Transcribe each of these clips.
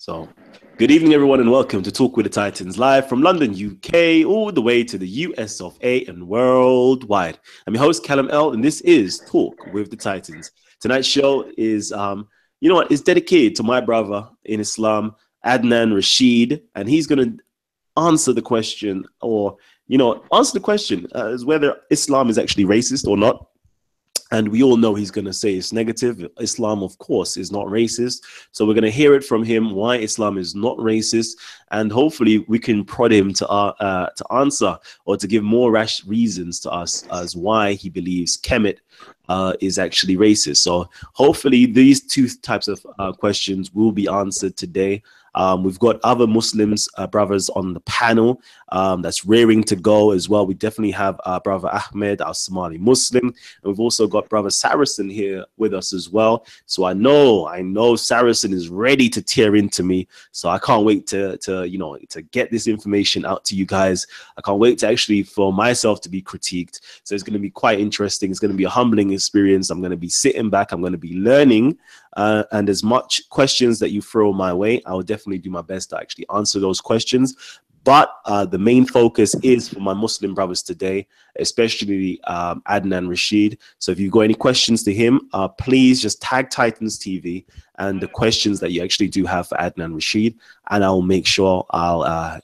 So, good evening, everyone, and welcome to Talk with the Titans, live from London, UK, all the way to the US of A and worldwide. I'm your host, Kalam L, and this is Talk with the Titans. Tonight's show is, is dedicated to my brother in Islam, Adnan Rashid, and he's going to answer the question, is whether Islam is actually racist or not. And we all know he's going to say it's negative. Islam, of course, is not racist. So we're going to hear it from him why Islam is not racist. And hopefully we can prod him to answer or to give more rash reasons to us as why he believes Kemet is actually racist. So hopefully these two types of questions will be answered today. We've got other Muslims, brothers on the panel that's raring to go as well. We definitely have brother Ahmed, our Somali Muslim. And we've also got brother Saracen here with us as well. So I know Saracen is ready to tear into me. So I can't wait to get this information out to you guys. I can't wait to actually for myself to be critiqued. So it's going to be quite interesting. It's going to be a humbling experience. I'm going to be sitting back. I'm going to be learning. And as much questions that you throw my way, I will definitely do my best to actually answer those questions. But the main focus is for my Muslim brothers today, especially Adnan Rashid. So if you've got any questions to him, please just tag Titans TV and the questions that you actually do have for Adnan Rashid, and I'll make sure I'll,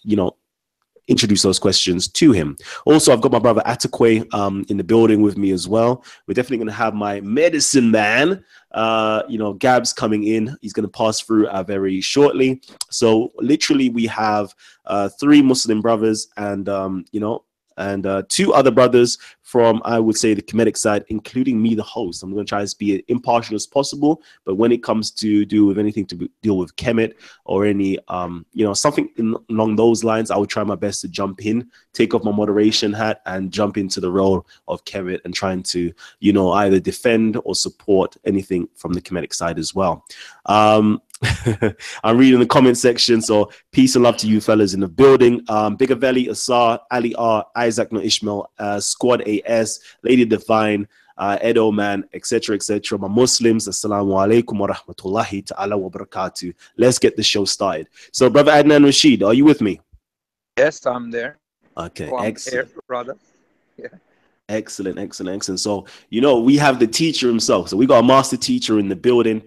introduce those questions to him. Also, I've got my brother Atakwe in the building with me as well. We're definitely going to have my medicine man, Gabs coming in. He's going to pass through very shortly. So literally we have three Muslim brothers and, two other brothers from, I would say, the Kemetic side, including me, the host. I'm going to try to be as impartial as possible. But when it comes to do with anything to deal with Kemet or any, something along those lines, I would try my best to jump in, take off my moderation hat and jump into the role of Kemet and trying to, either defend or support anything from the Kemetic side as well. I'm reading the comment section, so peace and love to you fellas in the building. Bigger Valley, Asar, Ali R, Isaac No Ishmael, Squad AS, Lady Divine, Edo Man, etc., etc. My Muslims, assalamu alaikum wa rahmatullahi ta'ala wa barakatuh. Let's get the show started. So, brother Adnan Rashid, are you with me? Yes, I'm there. Okay, I'm excellent. here, brother. Yeah. Excellent. So, we have the teacher himself. So we got a master teacher in the building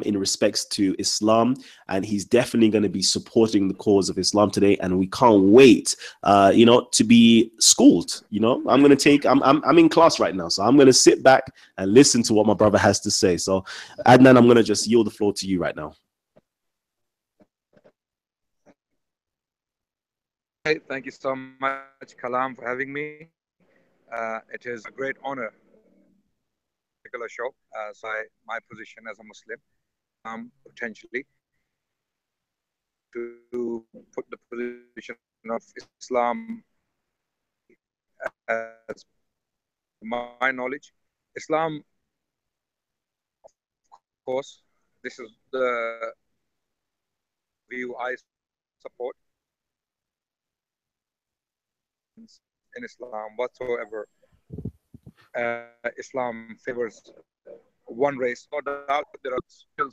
in respects to Islam, and he's definitely going to be supporting the cause of Islam today. And we can't wait, to be schooled. I'm in class right now. So I'm going to sit back and listen to what my brother has to say. So Adnan, I'm going to just yield the floor to you right now. Hey, thank you so much, Kalam, for having me. It is a great honor particular show my position as a Muslim, potentially to put the position of Islam as my knowledge. Islam, of course, this is the view I support in Islam whatsoever. Islam favors one race. No doubt there are still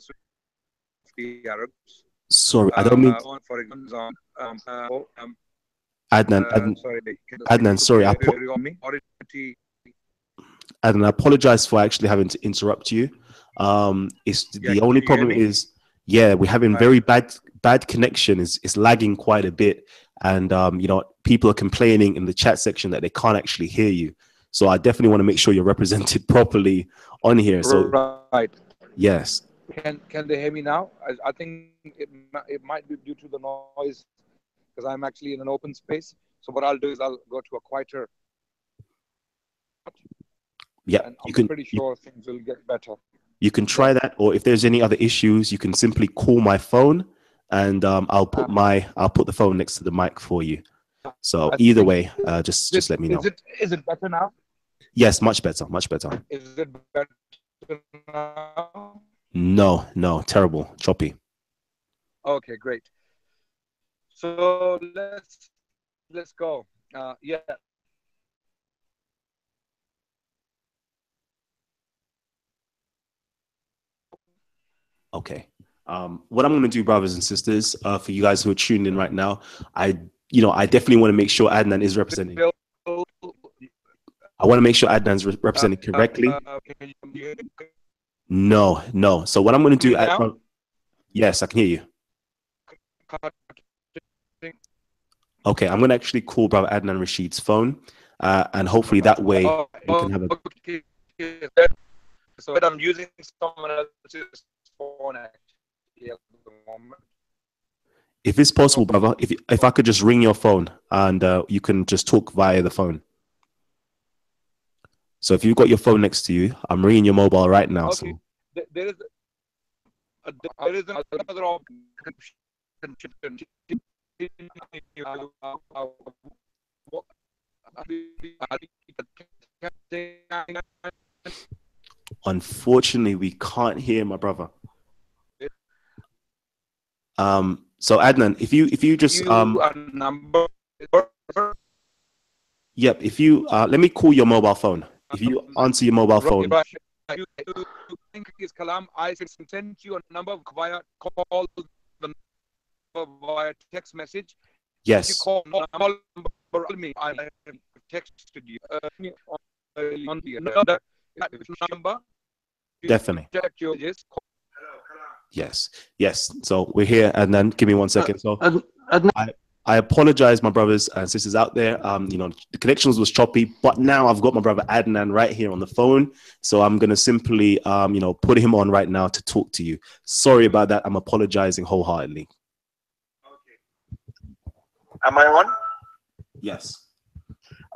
the Arabs. Sorry, I don't mean. For example, Adnan, sorry, Adnan, sorry, Adnan, I apologize for actually having to interrupt you. The only problem is, we're having very bad connection. It's lagging quite a bit, and people are complaining in the chat section that they can't actually hear you. So I definitely want to make sure you're represented properly on here. So right, yes. Can they hear me now? I think it might be due to the noise because I'm actually in an open space. So what I'll do is I'll go to a quieter. Yeah, and I'm pretty sure things will get better. You can try that, or if there's any other issues, you can simply call my phone, and I'll put the phone next to the mic for you. So either way, just let me know. Is it better now? Yes, much better. Is it better now? No, terrible, choppy. Okay, great. So let's go. Okay. What I'm going to do, brothers and sisters, for you guys who are tuned in right now, I definitely want to make sure Adnan is representing. I want to make sure Adnan's represented correctly. No. So what I'm going to do, yes, I can hear you. Okay, I'm going to actually call brother Adnan Rashid's phone, and hopefully that way we can have a... So I'm using someone else's phone actually at the moment. If it's possible, brother, if I could just ring your phone and you can just talk via the phone. So if you've got your phone next to you, I'm ringing your mobile right now. Okay. So there is another option. Unfortunately, we can't hear my brother. So Adnan, if you just number. Yep, if you let me call your mobile phone. If you answer your mobile phone. You think it's Kalam, I send you a number via call, via text message. Yes. You call me. I texted you. On the number. Definitely. Yes. So we're here, and then give me 1 second. So I apologize, my brothers and sisters out there. The connections was choppy, but now I've got my brother Adnan right here on the phone. So I'm gonna simply put him on right now to talk to you. Sorry about that. I'm apologizing wholeheartedly. Okay. Am I on? Yes.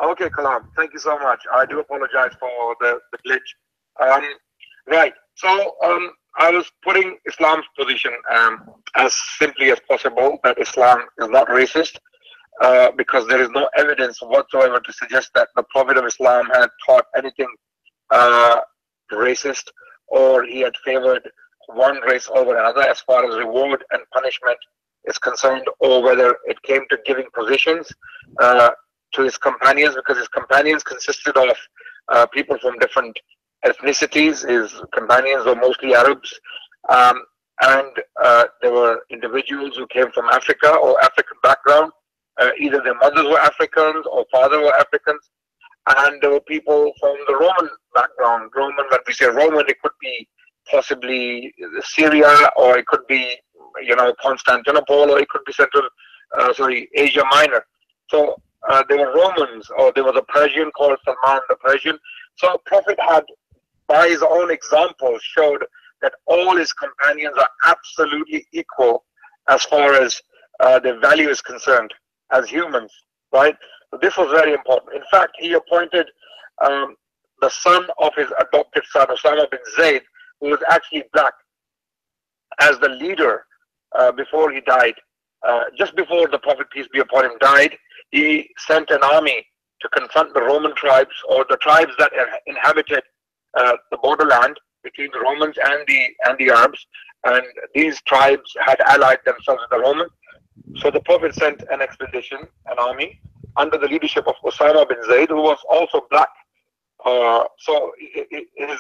Okay, Kalam. Thank you so much. I do apologize for the glitch. Right. So I was putting Islam's position as simply as possible that Islam is not racist, because there is no evidence whatsoever to suggest that the Prophet of Islam had taught anything racist, or he had favored one race over another as far as reward and punishment is concerned, or whether it came to giving positions to his companions, because his companions consisted of people from different ethnicities. His companions were mostly Arabs, and there were individuals who came from Africa or African background. Either their mothers were Africans or fathers were Africans, and there were people from the Roman background. Roman, when we say Roman, it could be possibly Syria, or it could be Constantinople, or it could be Asia Minor. So there were Romans, or there was a Persian called Salman the Persian. So Prophet had, by his own example, showed that all his companions are absolutely equal as far as their value is concerned as humans, right? So this was very important. In fact, he appointed the son of his adopted son, Osama bin Zayd, who was actually black, as the leader before he died. Just before the Prophet, peace be upon him, died, he sent an army to confront the Roman tribes, or the tribes that inhabited the borderland between the Romans and the Arabs, and these tribes had allied themselves with the Romans. So the Prophet sent an expedition, an army, under the leadership of Osama bin Zayd, who was also black. So his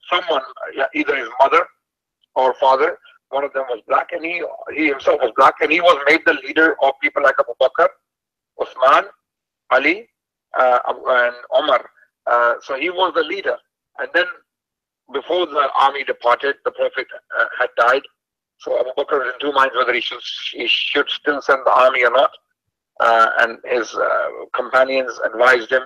someone, either his mother or father, one of them was black, and he himself was black, and he was made the leader of people like Abu Bakr, Uthman, Ali, and Omar. So he was the leader. And then before the army departed, the Prophet had died. So Abu Bakr was in two minds whether he should still send the army or not. And his companions advised him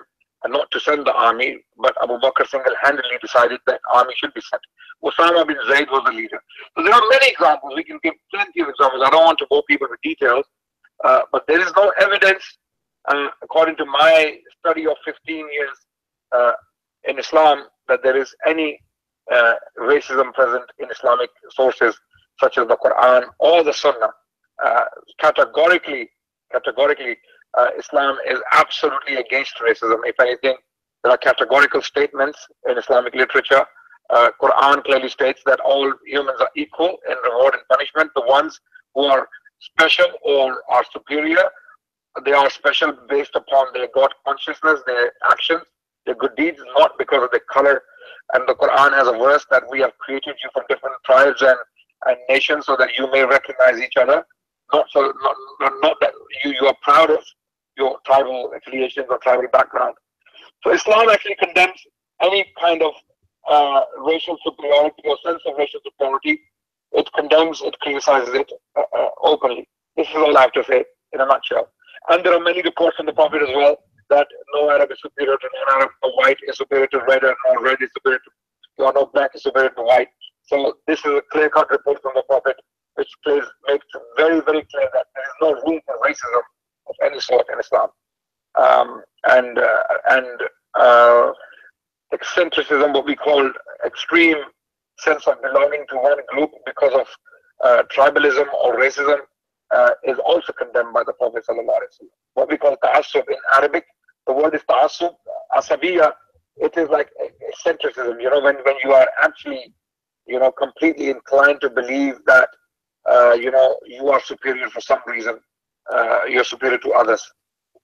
not to send the army, but Abu Bakr single-handedly decided that army should be sent. Osama bin Zayd was the leader. So there are many examples. We can give plenty of examples. I don't want to bore people with details, but there is no evidence, according to my study of 15 years in Islam, that there is any racism present in Islamic sources such as the Quran or the Sunnah. Categorically, Islam is absolutely against racism. If anything, there are categorical statements in Islamic literature. Quran clearly states that all humans are equal in reward and punishment. The ones who are special or are superior, they are special based upon their God consciousness, their actions, their good deeds, not because of their color. And the Quran has a verse that we have created you from different tribes and nations so that you may recognize each other. Not that you are proud of your tribal affiliations or tribal background. So Islam actually condemns any kind of racial superiority or sense of racial superiority. It condemns, it criticizes it openly. This is all I have to say in a nutshell. And there are many reports from the Prophet as well that no Arab is superior to non-Arab, no white is superior to red, or no red is superior to, or no black is superior to white. So this is a clear-cut report from the Prophet, which makes very, very clear that there is no room for racism of any sort in Islam. Eccentricism, what we call extreme sense of belonging to one group because of tribalism or racism, is also condemned by the Prophet ﷺ. What we call ta'assub in Arabic, the word is ta'assub, asabiya. It is like eccentricism, when you are actually, completely inclined to believe that, you are superior for some reason, you're superior to others.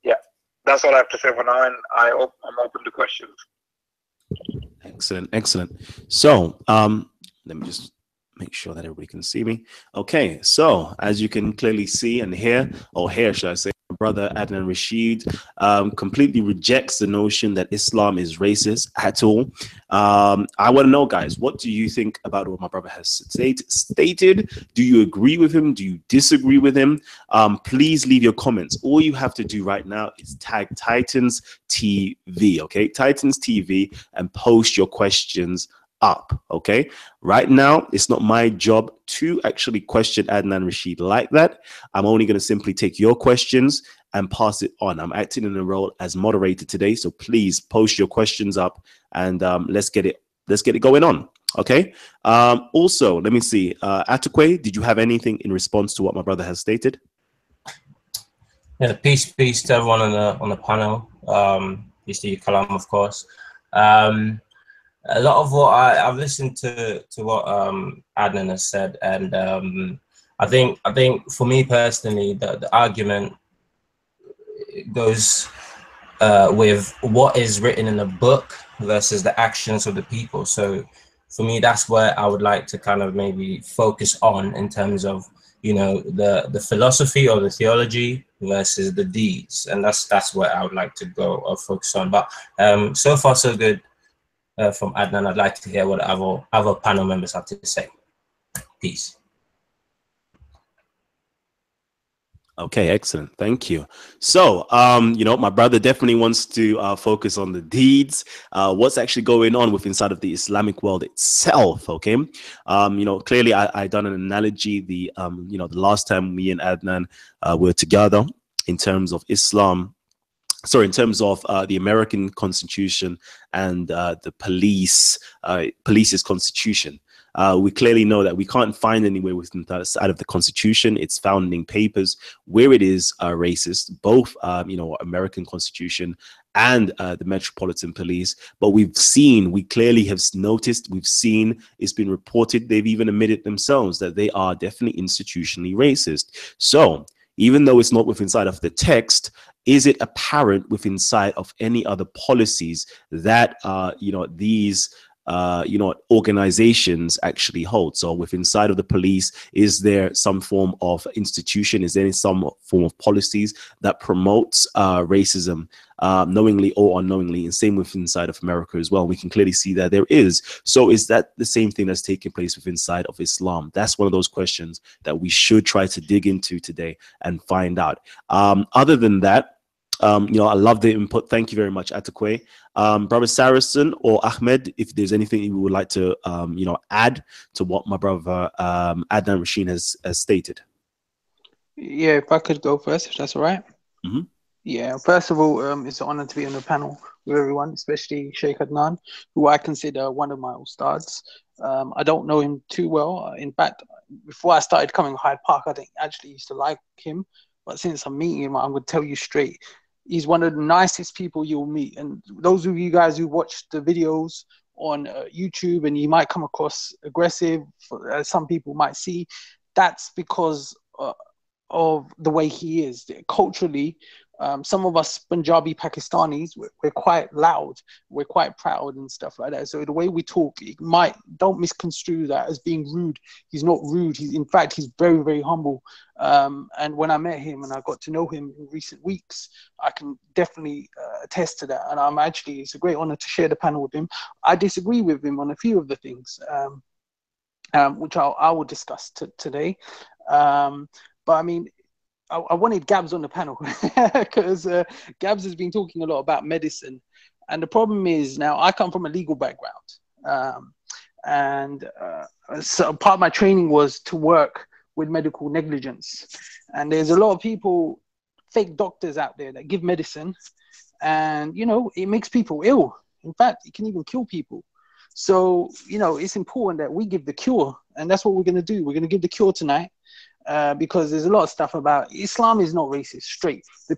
Yeah, that's all I have to say for now, and I'm open to questions. Excellent. So, let me just make sure that everybody can see me. Okay, so as you can clearly see and hear, should I say, my brother Adnan Rashid completely rejects the notion that Islam is racist at all. I want to know, guys, what do you think about what my brother has stated? Do you agree with him? Do you disagree with him? Please leave your comments. All you have to do right now is tag Titans TV, okay? Titans TV, and post your questions up. Okay, right now it's not my job to actually question Adnan Rashid like that. I'm only going to simply take your questions and pass it on. I'm acting in a role as moderator today, so please post your questions up, and let's get it going on. Okay, also let me see, Atakwe, did you have anything in response to what my brother has stated? Yeah, peace to everyone on the panel. Peace to you, Kalam, of course. A lot of what I've listened to what Adnan has said, and I think for me personally, the argument goes with what is written in the book versus the actions of the people. So for me, that's where I would like to kind of maybe focus on in terms of the philosophy or the theology versus the deeds, and that's where I would like to go or focus on. But so far so good. From Adnan, I'd like to hear what other panel members have to say. Peace. Okay, excellent. Thank you. So, my brother definitely wants to focus on the deeds, what's actually going on with inside of the Islamic world itself. Okay, clearly I done an analogy. The last time me and Adnan were together in terms of Islam. Sorry, in terms of the American Constitution and the police's constitution. We clearly know that we can't find anywhere within the side of the Constitution, its founding papers, where it is racist, both American Constitution and the Metropolitan Police. But we clearly have noticed, we've seen, it's been reported, they've even admitted themselves that they are definitely institutionally racist. So even though it's not within inside of the text, is it apparent within inside of any other policies that these organizations actually hold? So within inside of the police, is there some form of institution? Is there some form of policies that promotes racism, knowingly or unknowingly? And same with inside of America as well. We can clearly see that there is. So is that the same thing that's taking place within inside of Islam? That's one of those questions that we should try to dig into today and find out. Other than that, I love the input. Thank you very much, Atakwe. Brother Saracen or Ahmed, if there's anything you would like to, add to what my brother Adnan Rashid has stated. Yeah, if I could go first, if that's all right. Mm-hmm. Yeah, first of all, it's an honor to be on the panel with everyone, especially Sheikh Adnan, who I consider one of my ustads. I don't know him too well. In fact, before I started coming to Hyde Park, I didn't actually used to like him. But since I'm meeting him, I'm going to tell you straight, he's one of the nicest people you'll meet. And those of you guys who watch the videos on YouTube and you might come across aggressive, as some people might see, that's because of the way he is. Culturally, Some of us Punjabi Pakistanis, we're quite loud, we're quite proud and stuff like that. So the way we talk, don't misconstrue that as being rude. He's not rude. In fact, he's very, very humble. And when I met him and I got to know him in recent weeks, I can definitely attest to that. And it's a great honor to share the panel with him. I disagree with him on a few of the things, which I will discuss today. But I mean, I wanted Gabs on the panel because Gabs has been talking a lot about medicine. And the problem is, now I come from a legal background. So part of my training was to work with medical negligence. And there's a lot of people, fake doctors out there that give medicine. And, it makes people ill. In fact, it can even kill people. So, it's important that we give the cure. And that's what we're going to do. We're going to give the cure tonight. Because there's a lot of stuff about Islam is not racist, straight. The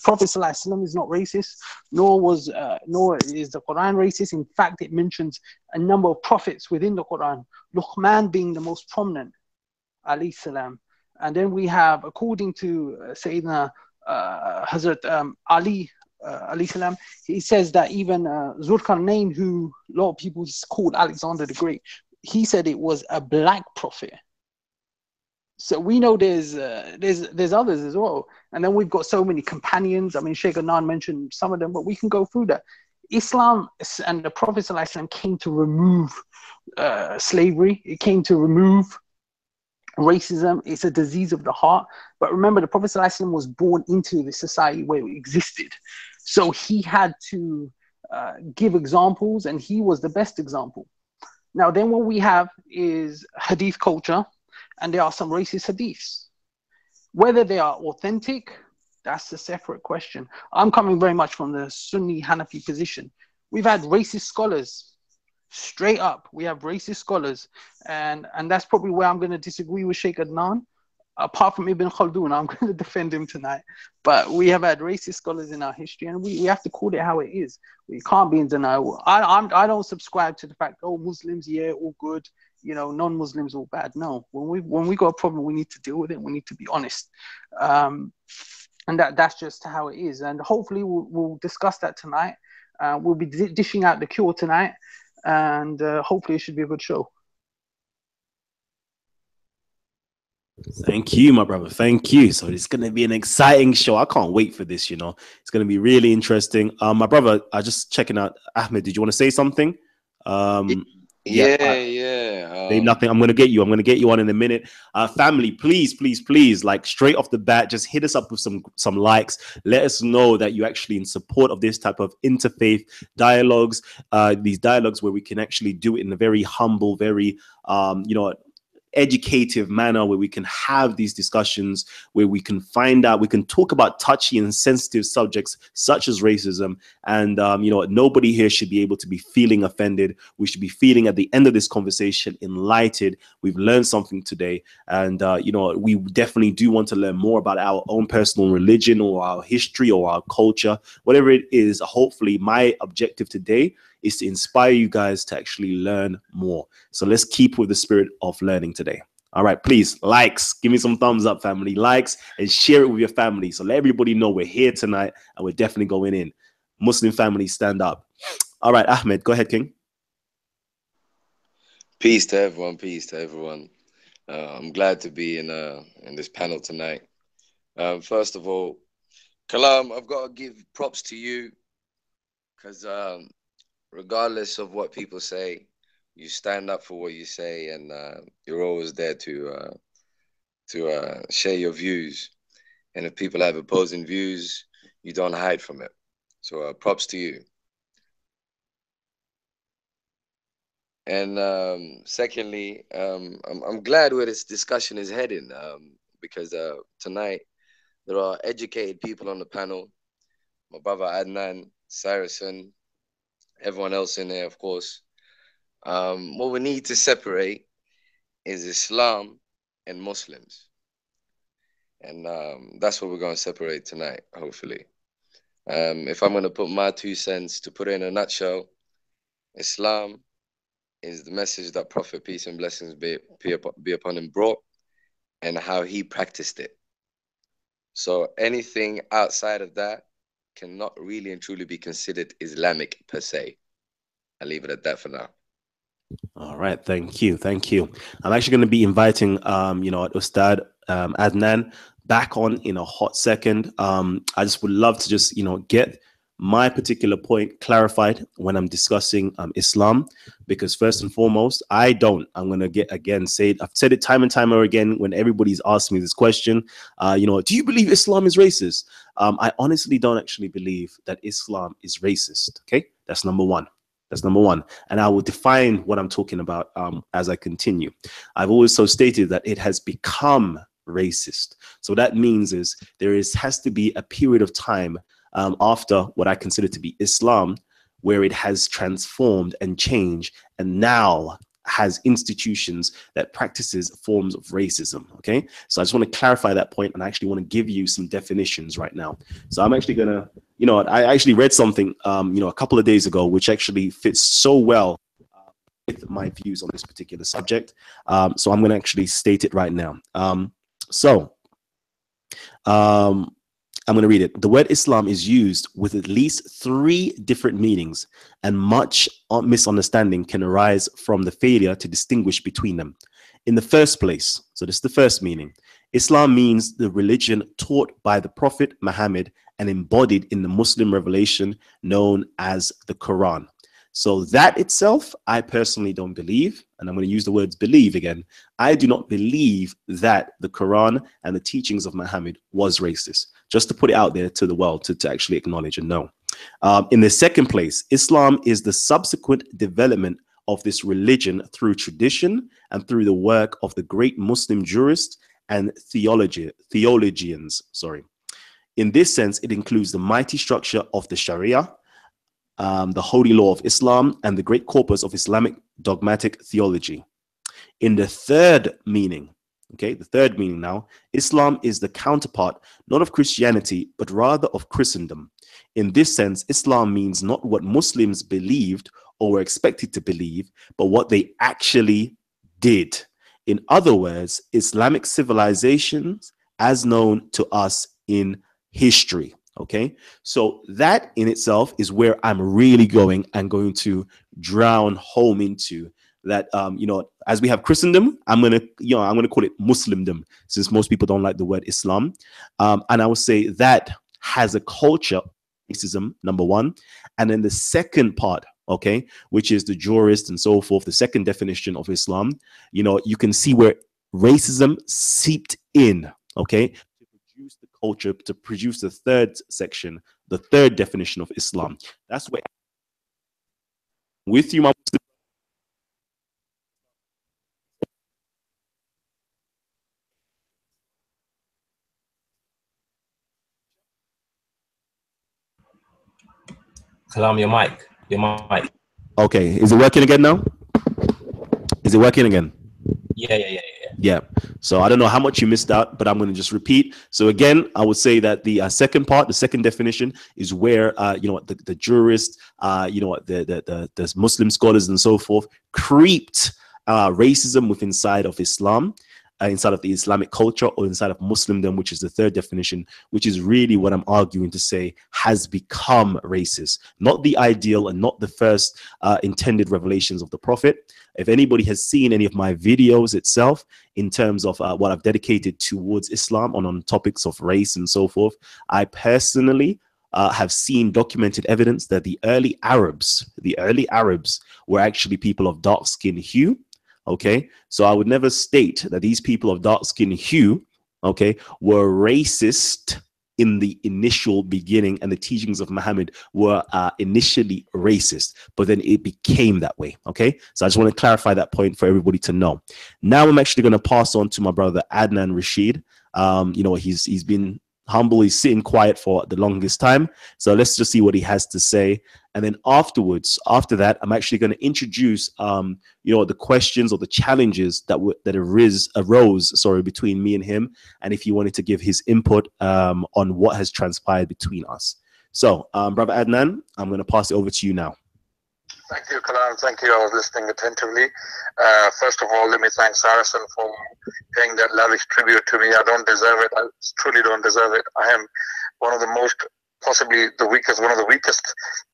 Prophet ﷺ is not racist, nor is the Quran racist. In fact, it mentions a number of prophets within the Quran, Luqman being the most prominent, alayhi salam. And then we have, according to Sayyidina Hazrat Ali, alayhi salam, he says that even Zulkarnain, who a lot of people called Alexander the Great, he said it was a black prophet. So we know there's others as well. And then we've got so many companions. I mean, Sheikh Adnan mentioned some of them, but we can go through that. Islam and the Prophet ﷺ came to remove slavery. It came to remove racism. It's a disease of the heart. But remember, the Prophet ﷺ was born into the society where it existed. So he had to give examples, and he was the best example. Now, then what we have is hadith culture. And there are some racist hadiths. Whether they are authentic, that's a separate question. I'm coming very much from the Sunni Hanafi position. We've had racist scholars, straight up. We have racist scholars. And that's probably where I'm going to disagree with Sheikh Adnan. Apart from Ibn Khaldun, I'm going to defend him tonight. But we have had racist scholars in our history, and we have to call it how it is. We can't be in denial. I don't subscribe to the fact, Muslims, yeah, all good. Non-Muslims all bad. No, when we got a problem, we need to deal with it. We need to be honest, and that's just how it is. And hopefully, we'll discuss that tonight. We'll be dishing out the cure tonight, and hopefully, it should be a good show. Thank you, my brother. Thank you. So it's going to be an exciting show. I can't wait for this. It's going to be really interesting. My brother, I just checking out. Ahmed, did you want to say something? Yeah. Nothing. I'm gonna get you on in a minute. Family, please, like straight off the bat, just hit us up with some likes. Let us know that you're actually in support of this type of interfaith dialogues. These dialogues where we can actually do it in a very humble, very educative manner, where we can have these discussions, where we can talk about touchy and sensitive subjects such as racism. And nobody here should be able to be feeling offended. We should be feeling at the end of this conversation enlightened. We've learned something today, and we definitely do want to learn more about our own personal religion or our history or our culture, whatever it is. Hopefully my objective today is to inspire you guys to actually learn more. So let's keep with the spirit of learning today. All right, please, likes, give me some thumbs up, family. Likes and share it with your family. So let everybody know we're here tonight and we're definitely going in. Muslim families, stand up. All right, Ahmed, go ahead, King. Peace to everyone. I'm glad to be in this panel tonight. First of all, Kalam, I've got to give props to you because regardless of what people say, you stand up for what you say, and you're always there to share your views. And if people have opposing views, you don't hide from it. So props to you. And secondly, I'm glad where this discussion is heading because tonight there are educated people on the panel. My brother Adnan, Saracen, everyone else in there, of course. What we need to separate is Islam and Muslims. And that's what we're going to separate tonight, hopefully. If I'm going to put my 2 cents to put it in a nutshell, Islam is the message that Prophet, peace and blessings be upon him, brought, and how he practiced it. So anything outside of that cannot really and truly be considered Islamic per se. I'll leave it at that for now. All right, thank you, thank you. I'm actually going to be inviting, you know, Ustad Adnan back on in a hot second. I just would love to just, you know, get my particular point clarified when I'm discussing Islam, because first and foremost, I'm going to say it. I've said it time and time again when everybody's asked me this question. You know, do you believe Islam is racist? I honestly don't actually believe that Islam is racist. Okay, that's number one. That's number one. And I will define what I'm talking about as I continue. I've also stated that it has become racist. So that means is has to be a period of time after what I consider to be Islam, where it has transformed and changed and now has institutions that practices forms of racism. Okay, so I just want to clarify that point, and I actually want to give you some definitions right now. So I'm actually gonna, you know, I actually read something, you know, a couple of days ago, which actually fits so well with my views on this particular subject. So I'm gonna actually state it right now. I'm going to read it. The word Islam is used with at least 3 different meanings, and much misunderstanding can arise from the failure to distinguish between them. In the first place, so this is the first meaning, Islam means the religion taught by the Prophet Muhammad and embodied in the Muslim revelation known as the Quran. So that itself, I personally don't believe, and I'm going to use the words believe again. I do not believe that the Quran and the teachings of Muhammad was racist. Just to put it out there to the world to actually acknowledge and know. In the second place, Islam is the subsequent development of this religion through tradition and through the work of the great Muslim jurists and theologians. In this sense, it includes the mighty structure of the Sharia, the holy law of Islam, and the great corpus of Islamic dogmatic theology. In the third meaning, okay, the third meaning now, Islam is the counterpart, not of Christianity, but rather of Christendom. In this sense, Islam means not what Muslims believed or were expected to believe, but what they actually did. In other words, Islamic civilizations as known to us in history. Okay, so that in itself is where I'm really going to drown home into that. You know, as we have Christendom, I'm gonna call it Muslimdom, since most people don't like the word Islam. And I would say that has a culture of racism, number one, and then the second part, okay, which is the jurist and so forth. The second definition of Islam, you know, you can see where racism seeped in, okay, produce the culture, to produce the third section, the third definition of Islam. That's where with you, my Kalam, your mic. Okay, is it working again now? Is it working again? Yeah. So I don't know how much you missed out, but I'm going to just repeat. So again, I would say that the second part, the second definition, is where you know, the jurists, you know, the Muslim scholars and so forth creeped racism within inside of Islam, inside of the Islamic culture, or inside of Muslimdom, which is the third definition, which is really what I'm arguing to say has become racist. Not the ideal and not the first intended revelations of the Prophet. If anybody has seen any of my videos itself in terms of what I've dedicated towards Islam on topics of race and so forth, I personally have seen documented evidence that the early Arabs were actually people of dark skin hue. Okay, so I would never state that these people of dark skin hue, okay, were racist in the initial beginning, and the teachings of Muhammad were initially racist, but then it became that way. Okay, so I just want to clarify that point for everybody to know. Now I'm actually going to pass on to my brother Adnan Rashid. You know, he's been humble, he's sitting quiet for the longest time, so let's just see what he has to say. And then after that, I'm actually going to introduce you know, the questions or the challenges that arose between me and him, and if he wanted to give his input on what has transpired between us. So brother Adnan, I'm going to pass it over to you now. Thank you, Kalam. Thank you. I was listening attentively. First of all, let me thank Saracen for paying that lavish tribute to me. I don't deserve it. I truly don't deserve it. I am one of the most, possibly the weakest, one of the weakest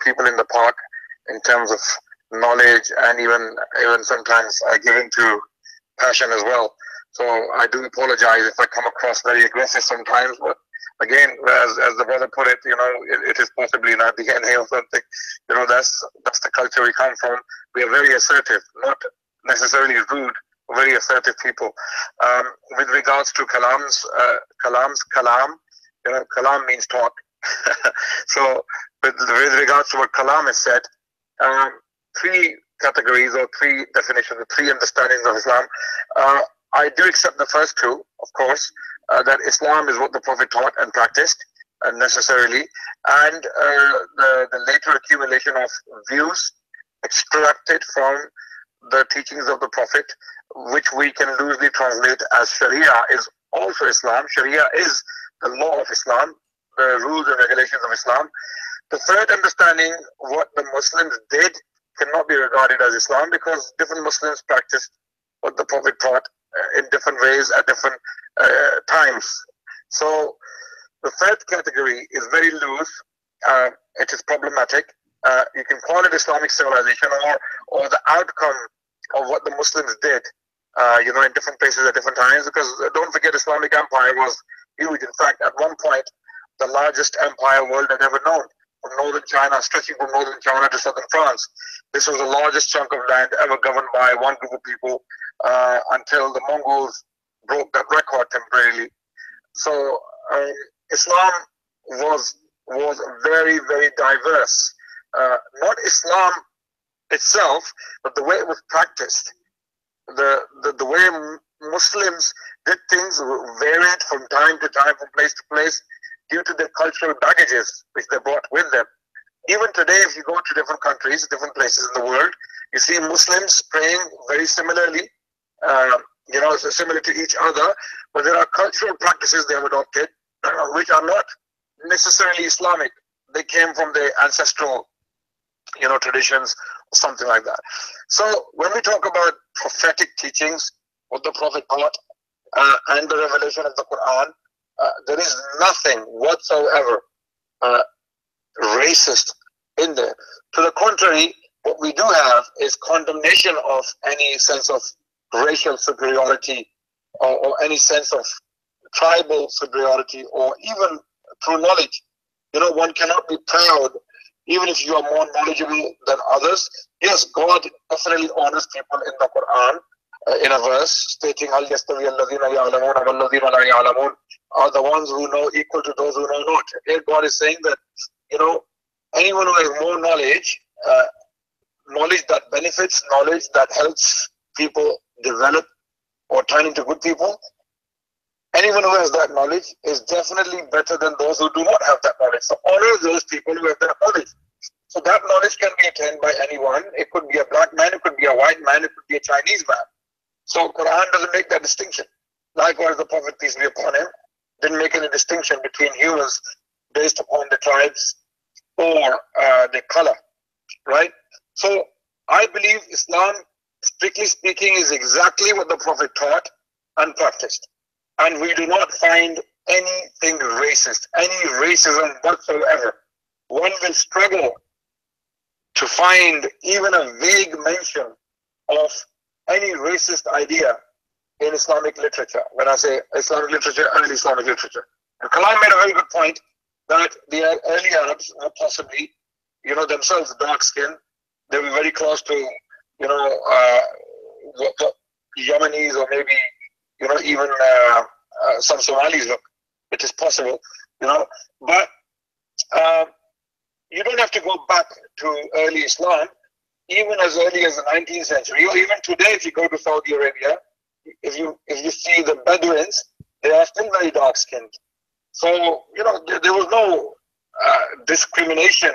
people in the park in terms of knowledge, and even sometimes I give into passion as well. So I do apologize if I come across very aggressive sometimes, but again, as the brother put it, it is possibly not DNA or something. That's the culture we come from. We are very assertive, not necessarily rude, very assertive people. With regards to Kalam, Kalam means talk. So with regards to what Kalam has said, three categories or three definitions, the three understandings of Islam. I do accept the first two, of course, that Islam is what the Prophet taught and practiced necessarily, and the later accumulation of views extracted from the teachings of the Prophet, which we can loosely translate as Sharia, is also Islam. Sharia is the law of Islam, the rules and regulations of Islam. The third understanding, what the Muslims did, cannot be regarded as Islam, because different Muslims practiced what the Prophet taught in different ways at different times. So the third category is very loose. It is problematic. You can call it Islamic civilization or the outcome of what the Muslims did, in different places at different times. Because don't forget, Islamic Empire was huge. In fact, at one point, the largest empire world had ever known, from northern China, stretching from northern China to southern France. This was the largest chunk of land ever governed by one group of people, until the Mongols broke that record temporarily. So Islam was very, very diverse. Not Islam itself, but the way it was practiced. The way Muslims did things varied from time to time, from place to place, due to their cultural baggages which they brought with them. Even today, if you go to different countries, different places in the world, you see Muslims praying very similarly, similar to each other, but there are cultural practices they have adopted which are not necessarily Islamic. They came from their ancestral, traditions or something like that. So when we talk about prophetic teachings, what the Prophet taught, and the revelation of the Quran, there is nothing whatsoever racist in there. To the contrary, what we do have is condemnation of any sense of racial superiority or any sense of tribal superiority, or even through knowledge. One cannot be proud even if you are more knowledgeable than others. Yes, God definitely honors people in the Quran, in a verse stating, "Hal yastawi alladhina ya'lamun walladhina la ya'lamun," are the ones who know equal to those who know not. Here God is saying that, anyone who has more knowledge, knowledge that benefits, knowledge that helps people develop or turn into good people, anyone who has that knowledge is definitely better than those who do not have that knowledge. So honor those people who have that knowledge. So that knowledge can be attained by anyone. It could be a black man, it could be a white man, it could be a Chinese man. So Quran doesn't make that distinction. Likewise, the Prophet, peace be upon him, didn't make any distinction between humans based upon the tribes or the color, right? So I believe Islam, strictly speaking, is exactly what the Prophet taught and practiced. And we do not find anything racist, any racism whatsoever. One will struggle to find even a vague mention of any racist idea in Islamic literature. When I say Islamic literature, early Islamic literature. And Kalam made a very good point that the early Arabs were possibly, themselves dark-skinned. They were very close to, Yemenis, or maybe, even some Somalis look. It is possible, but you don't have to go back to early Islam. Even as early as the 19th century, or even today, if you go to Saudi Arabia, if you see the Bedouins, they are still very dark-skinned. So, there was no discrimination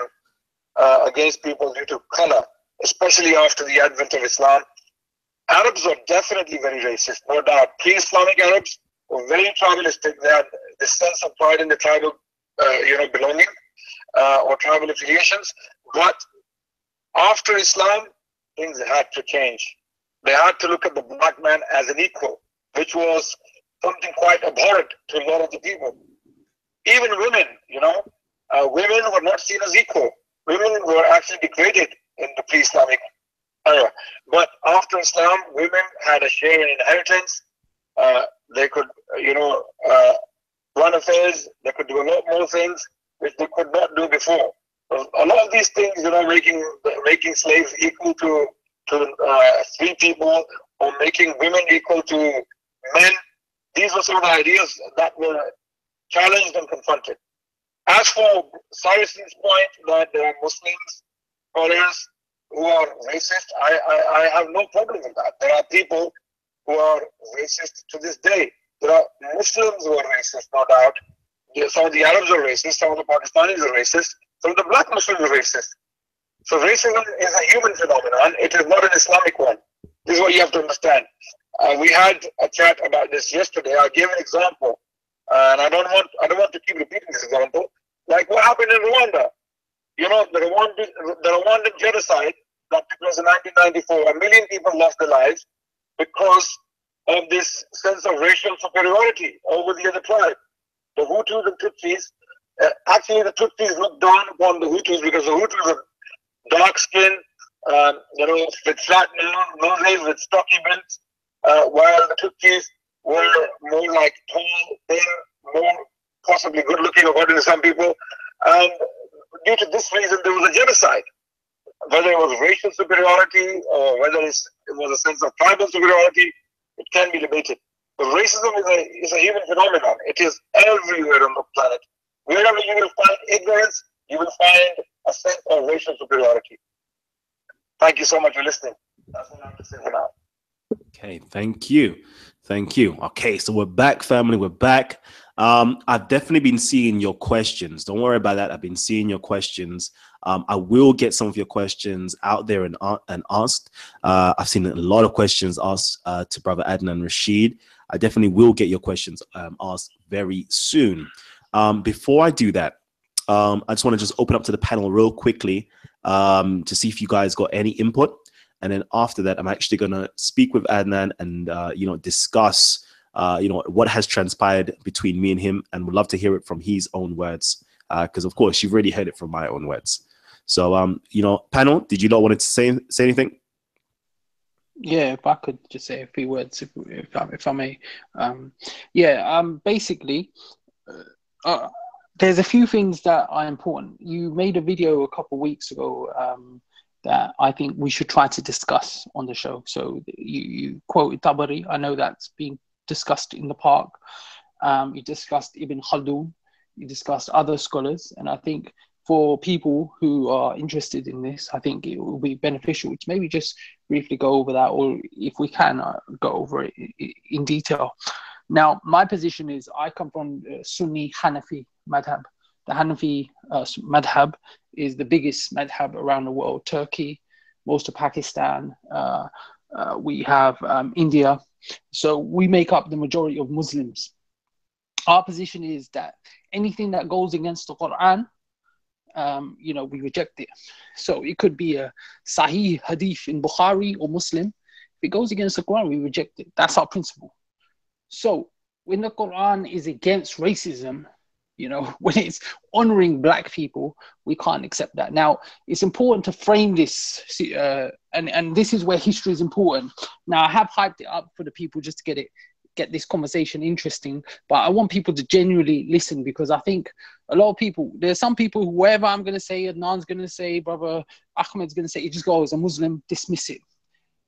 against people due to color, especially after the advent of Islam. Arabs were definitely very racist, no doubt. Pre-Islamic Arabs were very tribalistic. They had this sense of pride in the tribal, belonging or tribal affiliations. But After Islam, things had to change. They had to look at the black man as an equal, which was something quite abhorrent to a lot of the people. Even women, women were not seen as equal. Women were actually degraded in the pre-Islamic era. But after Islam, women had a share in inheritance. They could, run affairs. They could do a lot more things which they could not do before. A lot of these things, making slaves equal to free people, or making women equal to men. These were some of the ideas that were challenged and confronted. As for Saracen's point that there are Muslims, scholars who are racist, I have no problem with that. There are people who are racist to this day. There are Muslims who are racist, no doubt. Some of the Arabs are racist, some of the Pakistanis are racist, some of the black Muslims are racist. So racism is a human phenomenon. It is not an Islamic one. This is what you have to understand. We had a chat about this yesterday. I gave an example, and I don't want to keep repeating this example. Like what happened in Rwanda. The Rwandan genocide that took place in 1994. 1 million people lost their lives because of this sense of racial superiority over the other tribe. The Hutus and Tutsis. Actually, the Tutsis looked down upon the Hutus because the Hutus are dark skin, with flat noses, with stocky builds, while the Tutsis were more like tall, thin, more possibly good looking according to some people. And due to this reason, there was a genocide. Whether it was racial superiority or whether it was a sense of tribal superiority, it can be debated. But racism is a human phenomenon. It is everywhere on the planet. Wherever you will find ignorance, you will find a sense of racial superiority. Thank you so much for listening. That's what I have to say for now. Okay, thank you. Okay, so we're back, family. We're back. I've definitely been seeing your questions. Don't worry about that. I've been seeing your questions. I will get some of your questions out there and asked. I've seen a lot of questions asked to Brother Adnan Rashid. I definitely will get your questions asked very soon. Before I do that, I just want to just open up to the panel real quickly to see if you guys got any input. And then after that, I'm actually going to speak with Adnan and, discuss, what has transpired between me and him. And would love to hear it from his own words, because, of course, you've already heard it from my own words. So, panel, did you not want to say anything? Yeah, if I could just say a few words, if I may. Basically, there's a few things that are important. You made a video a couple of weeks ago that I think we should try to discuss on the show. So you quoted Tabari. I know that's been discussed in the park. You discussed Ibn Khaldun. You discussed other scholars. And I think for people who are interested in this, I think it will be beneficial to maybe just briefly go over that, or if we can, go over it in detail. Now, my position is I come from Sunni Hanafi madhab. The Hanafi madhab is the biggest madhab around the world. Turkey, most of Pakistan, we have India. So we make up the majority of Muslims. Our position is that anything that goes against the Quran, we reject it. So it could be a Sahih Hadith in Bukhari or Muslim. If it goes against the Quran, we reject it. That's our principle. So when the Quran is against racism, when it's honoring black people, we can't accept that. Now, it's important to frame this, and this is where history is important. Now, I have hyped it up for the people just to get this conversation interesting, but I want people to genuinely listen, because I think a lot of people, there's some people, whoever I'm going to say, Adnan's going to say, Brother Ahmed's going to say, you just go as a Muslim, dismiss it.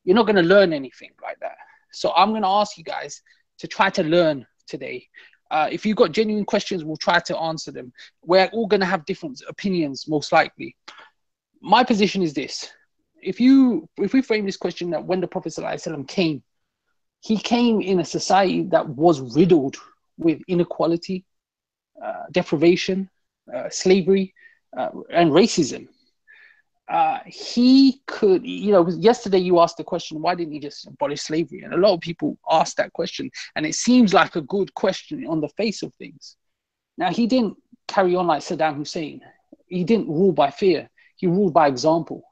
You're not going to learn anything like that. So I'm going to ask you guys to try to learn today. If you've got genuine questions, we'll try to answer them. We're all going to have different opinions, most likely. My position is this. If we frame this question that when the Prophet ﷺ came, he came in a society that was riddled with inequality, deprivation, slavery, and racism. He could, yesterday you asked the question, why didn't he just abolish slavery? And a lot of people ask that question, and it seems like a good question on the face of things. Now, he didn't carry on like Saddam Hussein. He didn't rule by fear. He ruled by example.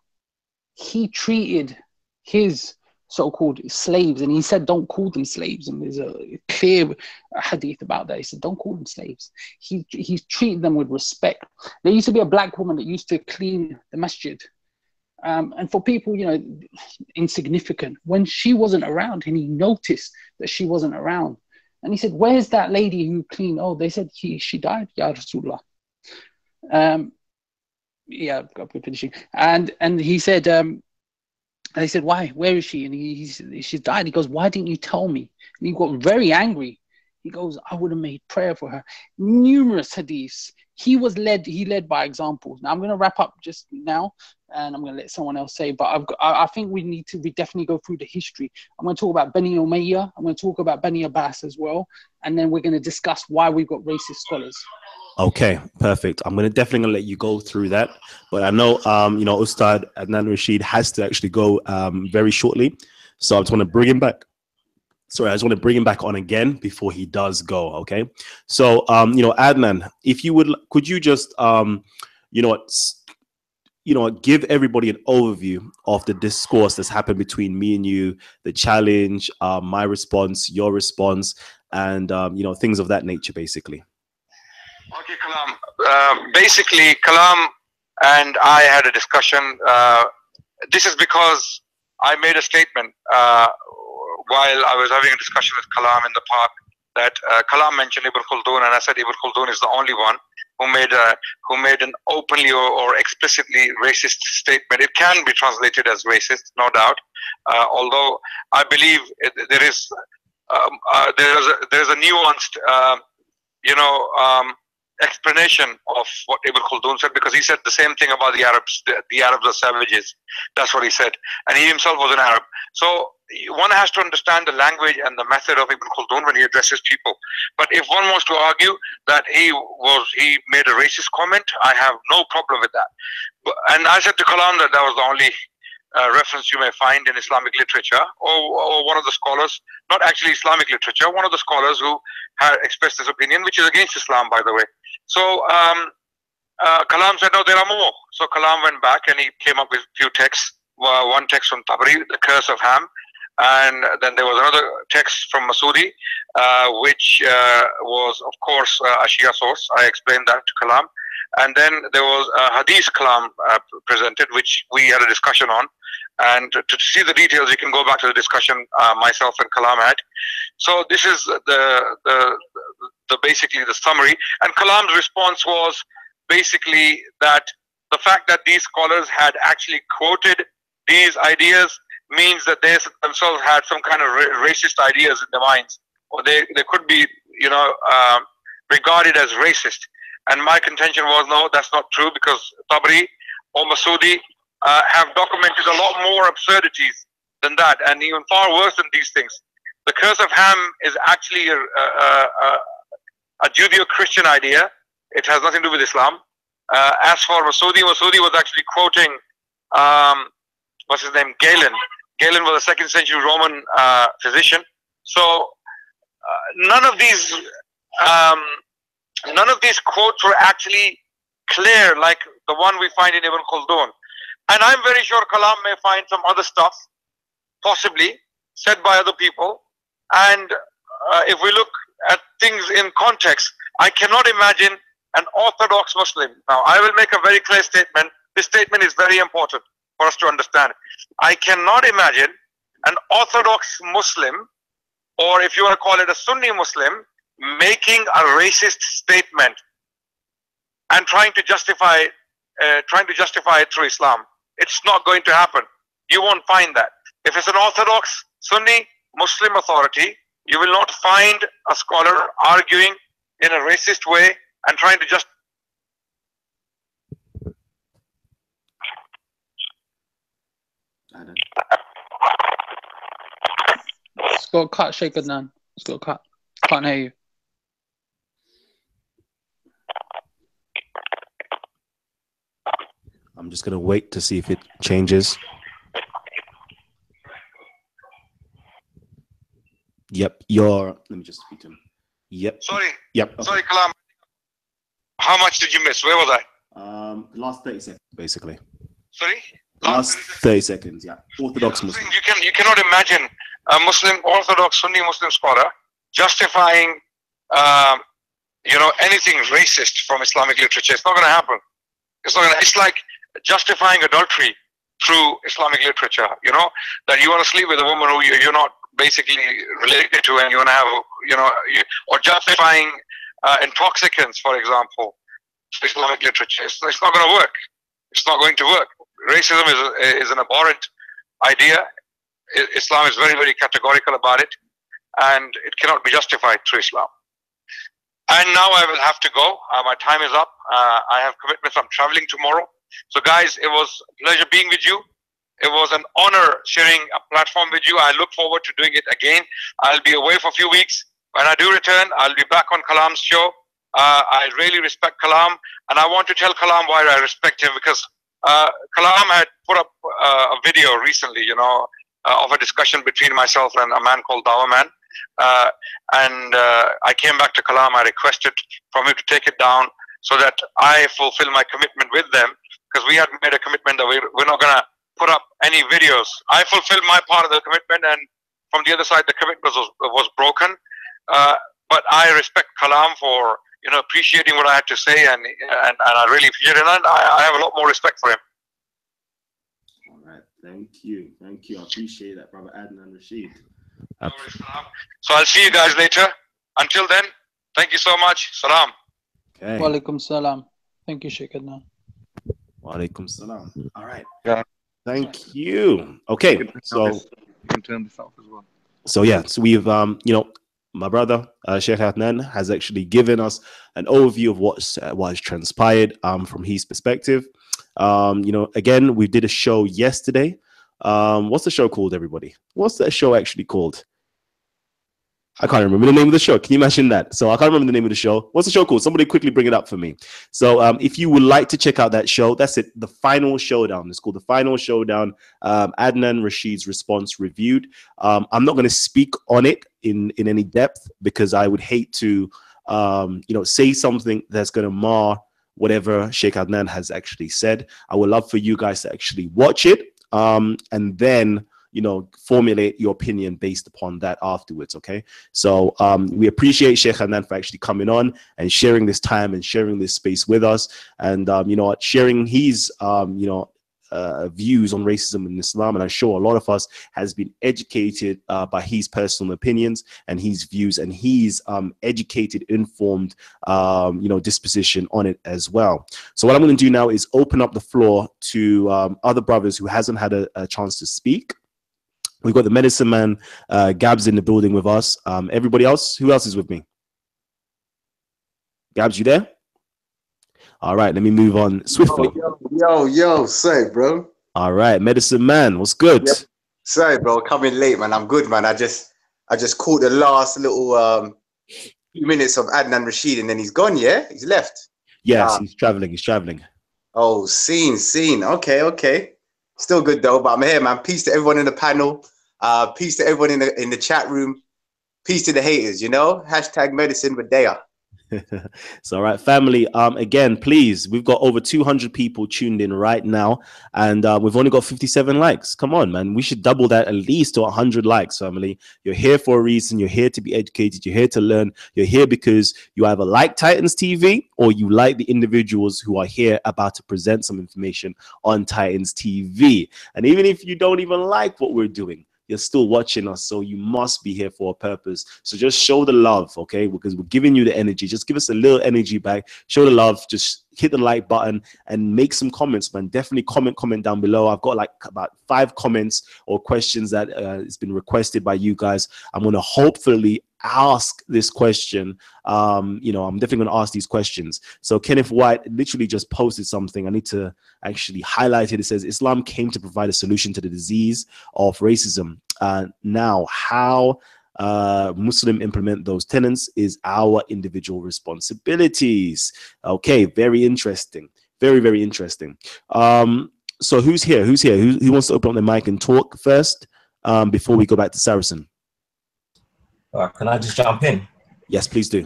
he treated his so-called slaves, and he said, don't call them slaves. And there's a clear hadith about that. He said, don't call them slaves. He treated them with respect. There used to be a black woman that used to clean the masjid. And for people, you know, insignificant, when she wasn't around, and he noticed that she wasn't around, and he said, where's that lady who cleaned? Oh, they said she died, Ya Rasulullah. Yeah, I'm finishing. And he said, and they said, why? Where is she? And she died. He goes, why didn't you tell me? And he got very angry. He goes, I would have made prayer for her. Numerous hadiths. He led by examples. Now I'm going to wrap up just now, and I'm going to let someone else say, but I think we definitely go through the history. I'm going to talk about Bani Umayyah. I'm going to talk about Bani Abbas as well. And then we're going to discuss why we've got racist scholars. Okay, perfect. I'm definitely gonna let you go through that, but I know you know, Ustad Adnan Rashid has to actually go very shortly, so I just want to bring him back. Sorry, I just want to bring him back on again before he does go. Okay, so you know, Adnan, if you would, could you just you know, give everybody an overview of the discourse that's happened between me and you, the challenge, my response, your response, and you know, things of that nature, basically. Okay, Kalam. Basically, Kalam and I had a discussion. This is because I made a statement while I was having a discussion with Kalam in the park that Kalam mentioned Ibn Khaldun, and I said Ibn Khaldun is the only one who made an openly or explicitly racist statement. It can be translated as racist, no doubt. Although I believe there is a nuanced, you know, explanation of what Ibn Khaldun said, because he said the same thing about the Arabs. The Arabs are savages. That's what he said, and he himself was an Arab. So one has to understand the language and the method of Ibn Khaldun when he addresses people. But if one wants to argue that he made a racist comment, I have no problem with that. And I said to Kalam that was the only reference you may find in Islamic literature, or one of the scholars, not actually Islamic literature, one of the scholars who had expressed this opinion, which is against Islam, by the way. So Kalam said, no, there are more. So Kalam went back and he came up with a few texts. One text from Tabari, The Curse of Ham, and then there was another text from Masudi, which was, of course, a Shia source. I explained that to Kalam. And then there was a Hadith Kalam presented, which we had a discussion on. And to see the details, you can go back to the discussion myself and Kalam had. So this is the basically the summary. And Kalam's response was basically that the fact that these scholars had actually quoted these ideas means that they themselves had some kind of racist ideas in their minds, or they could be, you know, regarded as racist. And my contention was, no, that's not true, because Tabari or Masudi have documented a lot more absurdities than that, and even far worse than these things. The Curse of Ham is actually a Judeo-Christian idea. It has nothing to do with Islam. As for Masudi was actually quoting, what's his name, Galen. Galen was a 2nd century Roman physician. So none of these quotes were actually clear like the one we find in Ibn Khaldun. And I'm very sure Kalam may find some other stuff, possibly, said by other people. And if we look at things in context, I cannot imagine an Orthodox Muslim. Now, I will make a very clear statement. This statement is very important for us to understand. I cannot imagine an Orthodox Muslim, or if you want to call it a Sunni Muslim, making a racist statement and trying to justify it through Islam. It's not going to happen. You won't find that. If it's an Orthodox Sunni Muslim authority, you will not find a scholar arguing in a racist way and trying to just. It's got cut, Sheikh Adnan. It's got cut. Can't hear you. I'm just gonna wait to see if it changes. Yep, let me just speak to him. Yep. Sorry. Yep. Okay. Sorry, Kalam. How much did you miss? Where was I? The last 30 seconds, basically. Sorry? Last 30 seconds, yeah. Orthodox Muslim. You cannot imagine a Muslim, Orthodox Sunni Muslim scholar justifying, anything racist from Islamic literature. It's not going to happen. It's like justifying adultery through Islamic literature. That you want to sleep with a woman who you're not basically related to, and you want to have, or justifying intoxicants, for example, through Islamic literature. It's not going to work. It's not going to work. Racism is an abhorrent idea. Islam is very, very categorical about it, and it cannot be justified through Islam. And now I will have to go. My time is up. I have commitments. I'm traveling tomorrow. So guys, it was a pleasure being with you. It was an honor sharing a platform with you. I look forward to doing it again. I'll be away for a few weeks. When I do return, I'll be back on Kalam's show. I really respect Kalam, and I want to tell Kalam why I respect him, because Kalam had put up a video recently, of a discussion between myself and a man called Dawa Man. I came back to Kalam. I requested from him to take it down so that I fulfill my commitment with them, because we had made a commitment that we're not going to put up any videos. I fulfilled my part of the commitment, and from the other side, the commitment was broken. But I respect Kalam for appreciating what I had to say, and I really appreciate it, and I have a lot more respect for him. All right, thank you. I appreciate that, brother Adnan Rashid. So I'll see you guys later. Until then, thank you so much. Salam. Okay. Wa alaikum salam. Thank you, Sheikh Adnan. Wa alaikum salam. All right. Yeah. Thank you. Okay. So you can turn this off as well. So yeah, so we've my brother Sheikh Adnan has actually given us an overview of what has transpired from his perspective. Again, we did a show yesterday. What's the show called, everybody? What's that show actually called? I can't remember the name of the show. Can you imagine that? So I can't remember the name of the show. What's the show called? Somebody quickly bring it up for me. So if you would like to check out that show, that's it. The Final Showdown. It's called The Final Showdown. Adnan Rashid's response reviewed. I'm not going to speak on it in any depth, because I would hate to, say something that's going to mar whatever Sheikh Adnan has actually said. I would love for you guys to actually watch it, and then formulate your opinion based upon that afterwards. Okay, so we appreciate Sheikh Adnan for actually coming on and sharing this time and sharing this space with us, and sharing his views on racism in Islam. And I'm sure a lot of us has been educated by his personal opinions and his views, and his educated, informed disposition on it as well. So what I'm going to do now is open up the floor to other brothers who hasn't had a chance to speak. We've got the medicine man, Gabs, in the building with us. Everybody else, who else is with me? Gabs, you there? All right, let me move on swiftly. Yo, say, bro. All right, medicine man, what's good? Yep. Say, bro, coming late, man. I'm good, man. I just caught the last little few minutes of Adnan Rashid, and then he's gone. Yeah, he's left. Yes, he's traveling. Oh, scene. Okay. Still good though, but I'm here, man. Peace to everyone in the panel. Peace to everyone in the chat room. Peace to the haters. Hashtag medicine with Daya. It's all right, family. Again, please, we've got over 200 people tuned in right now, and we've only got 57 likes. Come on, man. We should double that, at least to 100 likes, family. You're here for a reason. You're here to be educated. You're here to learn. You're here because you either like Titans TV or you like the individuals who are here about to present some information on Titans TV. And even if you don't even like what we're doing, you're still watching us, so you must be here for a purpose. So just show the love, okay? Because we're giving you the energy. Just give us a little energy back. Show the love. Just hit the like button and make some comments, man. Definitely comment down below. I've got like about 5 comments or questions that it's been requested by you guys. I'm going to hopefully ask this question. I'm definitely going to ask these questions. So Kenneth White literally just posted something. I need to actually highlight it. It says, Islam came to provide a solution to the disease of racism. Now, how Muslim implement those tenets is our individual responsibilities. Okay, very interesting. Very, very interesting. So who's here? Who wants to open up the mic and talk first before we go back to Saracen? Can I just jump in? Yes, please do.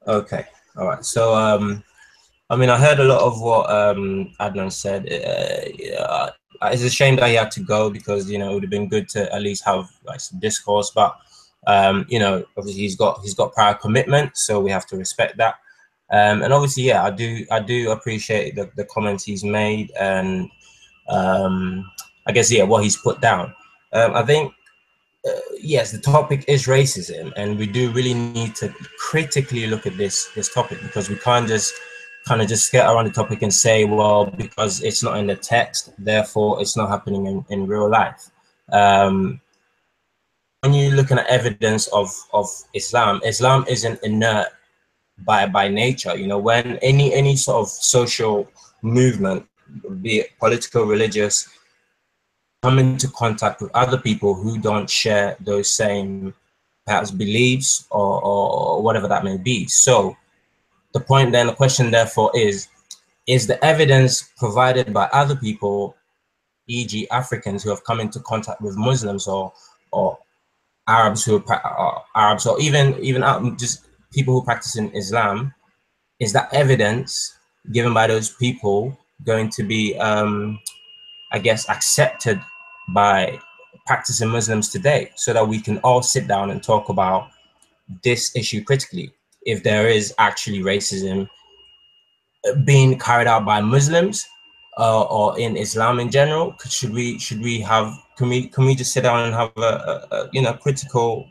Okay. All right. So, I heard a lot of what Adnan said. it's a shame that he had to go, because you know it would have been good to at least have like some discourse. But you know, obviously he's got prior commitment, so we have to respect that. And obviously, yeah, I do appreciate the comments he's made, and I guess, yeah, what he's put down. I think, yes, the topic is racism, and we do really need to critically look at this topic, because we can't just kind of just skirt around the topic and say, well, because it's not in the text, therefore it's not happening in real life. When you're looking at evidence of Islam isn't inert by nature. You know, when any sort of social movement, be it political, religious, come into contact with other people who don't share those same perhaps beliefs or whatever that may be. So the question therefore is the evidence provided by other people, e.g. Africans who have come into contact with Muslims or Arabs who are Arabs, or even just people who practice in Islam, is that evidence given by those people going to be, I guess, accepted by practicing Muslims today, so that we can all sit down and talk about this issue critically? If there is actually racism being carried out by Muslims or in Islam in general, can we just sit down and have a you know, critical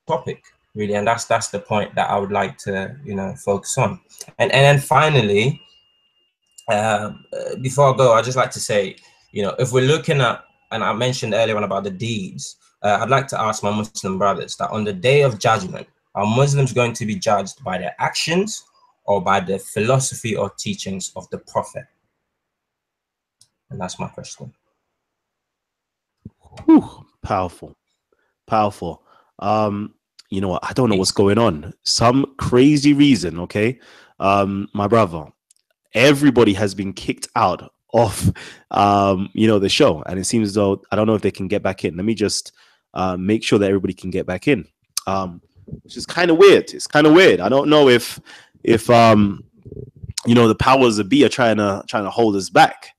topic, really? And that's the point that I would like to, you know, focus on. And then finally, before I go, I'd just like to say, you know, if we're looking at, and I mentioned earlier on about the deeds, I'd like to ask my Muslim brothers that on the day of judgment, are Muslims going to be judged by their actions or by the philosophy or teachings of the Prophet? And that's my question. Whew, powerful. You know what? I don't know what's going on. Some crazy reason, okay? My brother, everybody has been kicked out of you know, the show, and it seems as though, I don't know if they can get back in. Let me just make sure that everybody can get back in, which is kind of weird. It's kind of weird. I don't know if you know, the powers that be are trying to hold us back.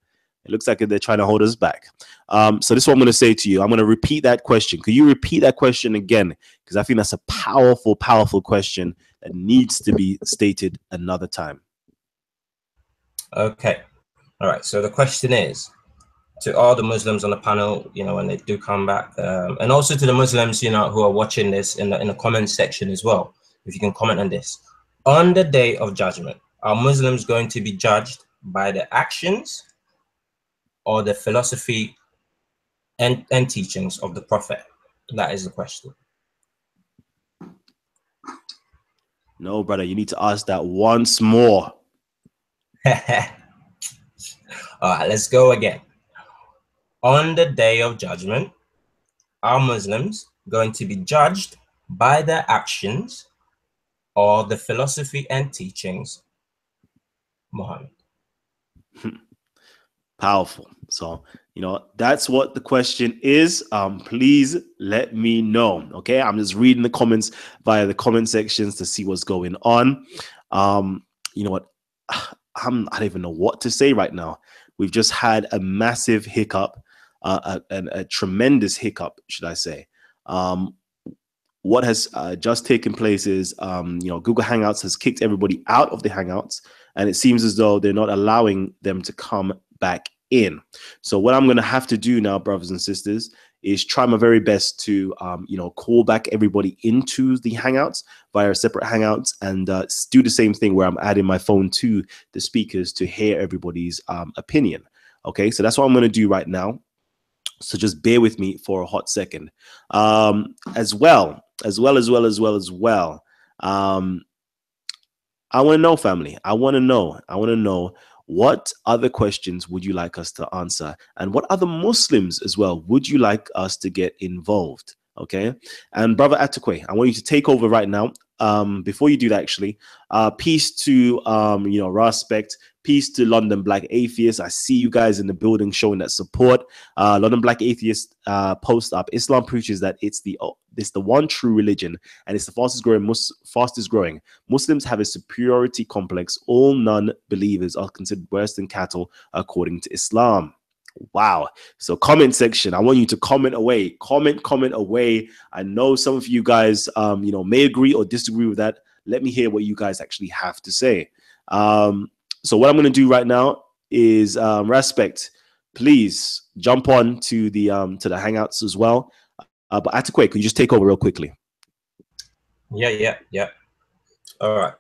It looks like they're trying to hold us back. So this is what I'm going to say to you. I'm going to repeat that question. Could you repeat that question again? Because I think that's a powerful question that needs to be stated another time. Okay. All right. So the question is, to all the Muslims on the panel, you know, when they do come back, and also to the Muslims, you know, who are watching this in the comment section as well, if you can comment on this. On the day of judgment, are Muslims going to be judged by the actions or the philosophy and teachings of the Prophet? That is the question. No, brother, you need to ask that once more. All right, let's go again. On the day of judgment, are Muslims going to be judged by their actions or the philosophy and teachings, Muhammad? Powerful. So, you know, that's what the question is. Please let me know. Okay, I'm just reading the comments via the comment sections to see what's going on. You know what? I don't even know what to say right now. We've just had a massive hiccup, a tremendous hiccup, should I say. What has just taken place is, you know, Google Hangouts has kicked everybody out of the Hangouts, and it seems as though they're not allowing them to come back in. So what I'm going to have to do now, brothers and sisters, is try my very best to, you know, call back everybody into the Hangouts via separate Hangouts, and do the same thing where I'm adding my phone to the speakers to hear everybody's opinion. Okay, so that's what I'm going to do right now. So just bear with me for a hot second. As well. I want to know, family. I want to know what other questions would you like us to answer, and what other Muslims as well would you like us to get involved? Okay. And brother Atakwe, I want you to take over right now. Before you do that, actually, peace to you know, Respect. Peace to London Black Atheists. I see you guys in the building showing that support. London Black Atheists post up. Islam preaches that it's the one true religion, and it's the fastest growing. Muslims have a superiority complex. All non-believers are considered worse than cattle according to Islam. Wow. So comment section, I want you to comment away. Comment away. I know some of you guys, you know, may agree or disagree with that. Let me hear what you guys actually have to say. So what I'm going to do right now is, Respect, please jump on to the Hangouts as well. But Atakwe, can you just take over real quickly? Yeah. All right.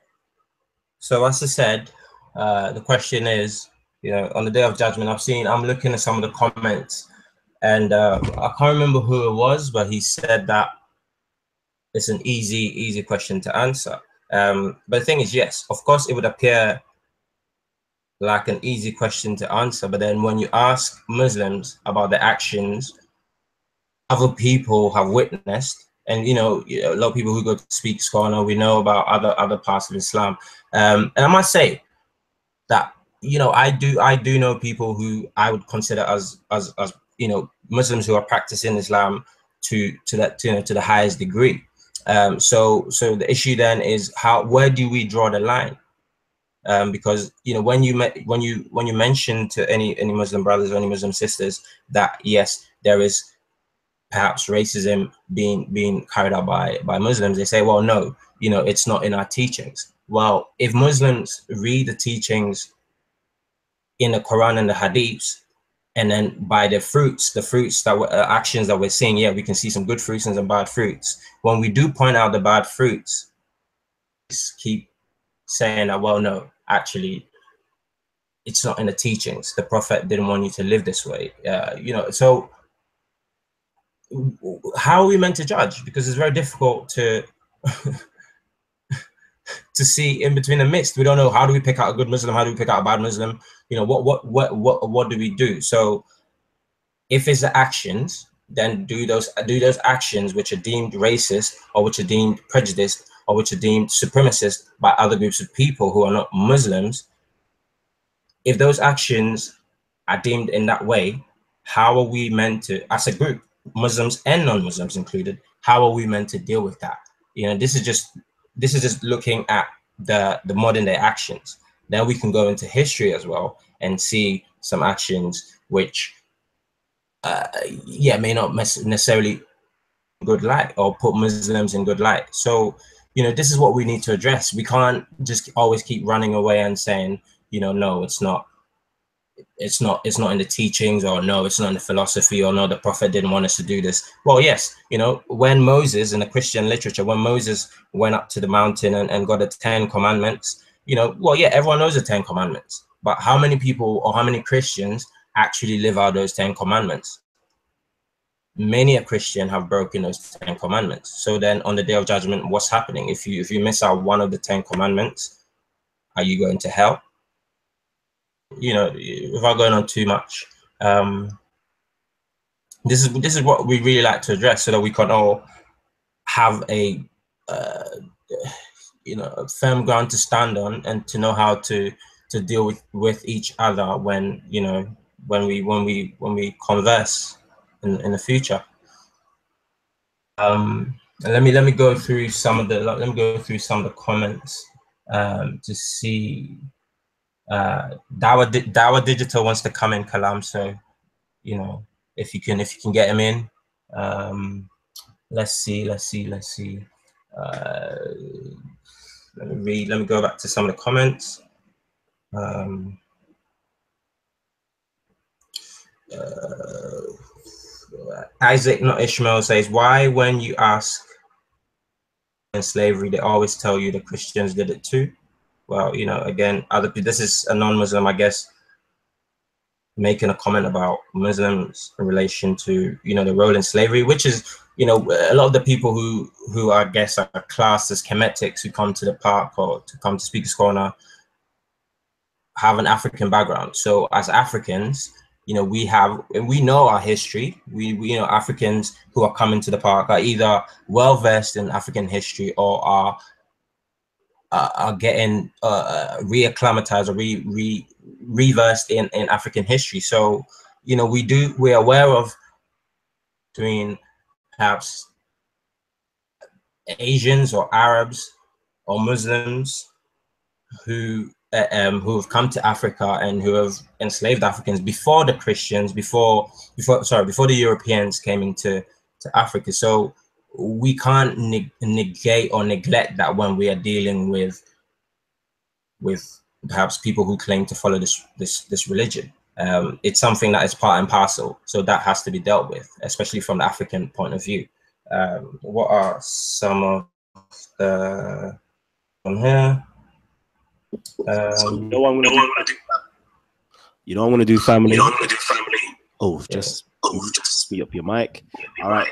So as I said, the question is, you know, on the Day of Judgment, I'm looking at some of the comments, and I can't remember who it was, but he said that it's an easy question to answer. But the thing is, yes, of course, it would appear like an easy question to answer, but then when you ask Muslims about the actions other people have witnessed, and you know, a lot of people who go to speak scholar, we know about other parts of Islam, and I must say that, you know, I do know people who I would consider as you know, Muslims who are practicing Islam to the highest degree. So the issue then is where do we draw the line? Because you know, when you mention to any Muslim brothers or any Muslim sisters that yes, there is perhaps racism being carried out by Muslims, they say, well, no, you know, it's not in our teachings. Well, if Muslims read the teachings in the Quran and the Hadiths, and then by the fruits that actions that we're seeing, yeah, we can see some good fruits and some bad fruits. When we do point out the bad fruits, keep saying that, well, no, actually, it's not in the teachings. The Prophet didn't want you to live this way. You know, so how are we meant to judge? Because it's very difficult to to see in between the mixed. We don't know, how do we pick out a good Muslim? How do we pick out a bad Muslim? You know, what do we do? So if it's the actions, then do those actions which are deemed racist, or which are deemed prejudiced, or which are deemed supremacist by other groups of people who are not Muslims. If those actions are deemed in that way, how are we meant to, as a group, Muslims and non-Muslims included, how are we meant to deal with that? You know, this is just looking at the modern day actions. Then we can go into history as well and see some actions which may not necessarily good light or put Muslims in good light. So, you know, this is what we need to address. We can't just always keep running away and saying, you know, no, it's not in the teachings, or no, it's not in the philosophy, or no, the Prophet didn't want us to do this. Well, yes, you know, when Moses, in the Christian literature, when Moses went up to the mountain and got the 10 commandments, you know, well, yeah, everyone knows the 10 commandments, but how many people or how many Christians actually live out those 10 commandments? Many a Christian have broken those 10 commandments. So then on the Day of Judgment, what's happening? If you miss out one of the 10 commandments, are you going to hell? You know, without going on too much, this is what we really like to address, so that we can all have a you know, a firm ground to stand on, and to know how to deal with each other when, you know, when we converse in the future. Let me go through some of the comments to see. Dawa Digital wants to come in, Kalam, so you know, if you can get him in. Let's see. Let me go back to some of the comments. Isaac, not Ishmael, says, why when you ask in slavery, they always tell you the Christians did it too? Well, you know, again, this is a non-Muslim, I guess, making a comment about Muslims in relation to, you know, the role in slavery, which is, you know, a lot of the people who I guess are classed as Kemetics, who come to the park or to come to Speaker's Corner, have an African background. So as Africans, you know, we know our history. We you know, Africans who are coming to the park are either well versed in African history, or are getting reacclimatized or reversed in African history. So, you know, we're aware of between perhaps Asians or Arabs or Muslims who who have come to Africa and who have enslaved Africans before the Christians, before the Europeans came into Africa. So we can't negate or neglect that when we are dealing with perhaps people who claim to follow this religion. It's something that is part and parcel, so that has to be dealt with, especially from the African point of view. What are some of the on here? You know what I'm gonna do? You know what I'm gonna do, family? Oh, just speed up your mic. All right.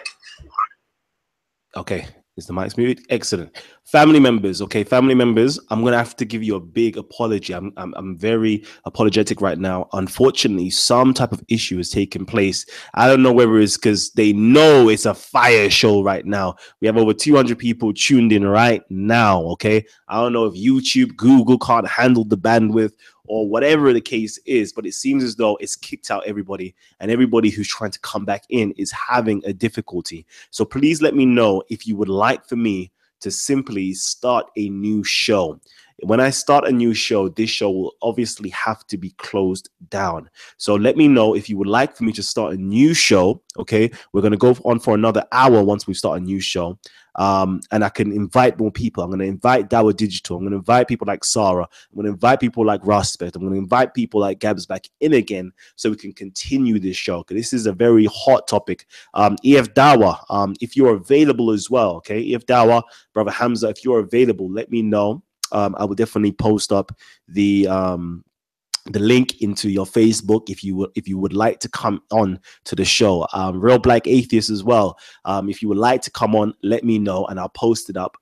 Okay. Is the mic muted? Excellent. Family members, okay, family members, I'm gonna have to give you a big apology. I'm very apologetic right now. Unfortunately, some type of issue has taken place. I don't know whether it's because they know it's a fire show right now. We have over 200 people tuned in right now, okay? I don't know if YouTube, Google can't handle the bandwidth or whatever the case is, but it seems as though it's kicked out everybody, and everybody who's trying to come back in is having a difficulty. So please let me know if you would like for me to simply start a new show. When I start a new show, this show will obviously have to be closed down. So let me know if you would like for me to start a new show. Okay, we're going to go on for another hour once we start a new show. And I can invite more people. I'm going to invite Dower Digital. I'm going to invite people like Sarah. I'm going to invite people like Raspet. I'm going to invite people like Gabs back in again so we can continue this show, because this is a very hot topic. EF Dawa, if you're available as well, okay? EF Dawa, Brother Hamza, if you're available, let me know. I will definitely post up the link into your Facebook if you would like to come on to the show. Real Black Atheist as well. If you would like to come on, let me know and I'll post it up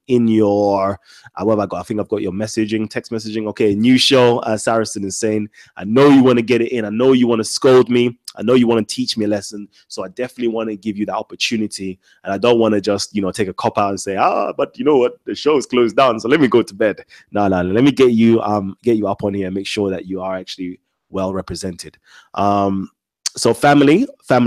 in your what have I got? I think I've got your messaging, text messaging. Okay, new show. Saracen is saying, I know you want to get it in. I know you want to scold me. I know you want to teach me a lesson. So I definitely want to give you the opportunity. And I don't want to just, take a cop out and say, but you know what? The show is closed down, so let me go to bed. No. Let me get you up on here and make sure that you are actually well represented. So family,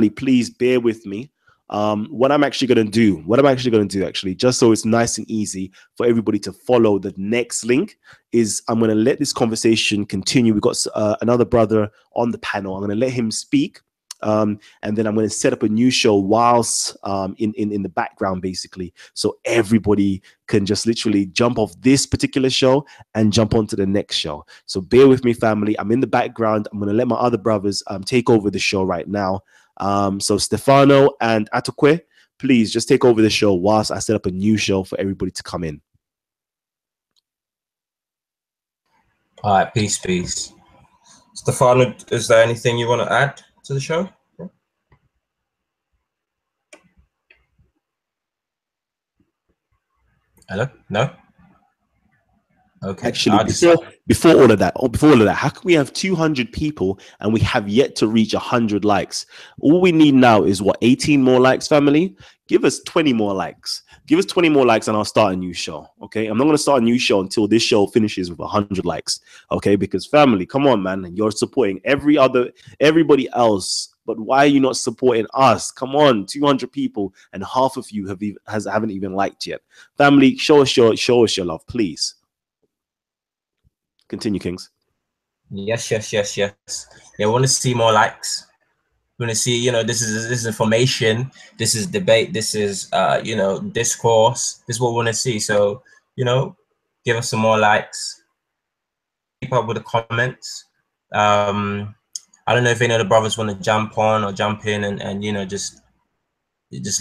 please bear with me. What I'm actually going to do, actually, just so it's nice and easy for everybody to follow the next link, is I'm going to let this conversation continue. We've got another brother on the panel. I'm going to let him speak. And then I'm going to set up a new show whilst in the background, basically, so everybody can just literally jump off this particular show and jump onto the next show. So bear with me, family. I'm in the background. I'm going to let my other brothers take over the show right now. So Stefano and Atokwe, please just take over the show whilst I set up a new show for everybody to come in. All right, peace. Stefano, is there anything you want to add to the show? Hello? No? Okay. Actually, before all of that, how can we have 200 people and we have yet to reach 100 likes? All we need now is 18 more likes, family. Give us 20 more likes. Give us 20 more likes and I'll start a new show. Okay. I'm not going to start a new show until this show finishes with 100 likes. Okay. Because family, come on, man. You're supporting everybody else. But why are you not supporting us? Come on, 200 people and half of you haven't even liked yet. Family, show us your love, please. Continue, Kings. Yes. Yeah, we want to see more likes. We want to see, this is information, this is debate, this is discourse. This is what we want to see. So, give us some more likes. Keep up with the comments. I don't know if any of the brothers want to jump on or jump in and just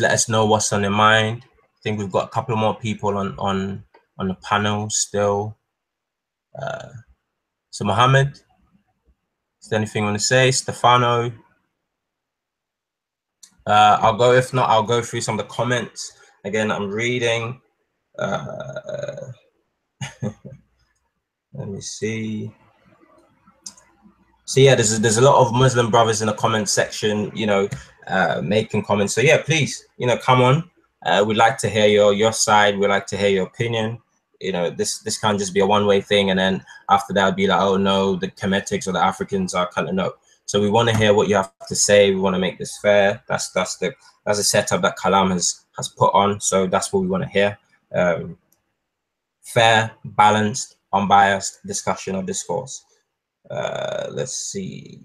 let us know what's on their mind. I think we've got a couple more people on the panel still. So Mohammed, is there anything you want to say? Stefano? If not, I'll go through some of the comments. Again, I'm reading. Let me see. So yeah, there's a lot of Muslim brothers in the comment section, making comments. So yeah, please, come on. We'd like to hear your side. We'd like to hear your opinion. This can't just be a one-way thing, and then after that, be like, oh no, the Kemetics or the Africans are kind of no. So we want to hear what you have to say. We want to make this fair. That's the setup that Kalam has put on. So that's what we want to hear. Fair, balanced, unbiased discussion or discourse. Let's see.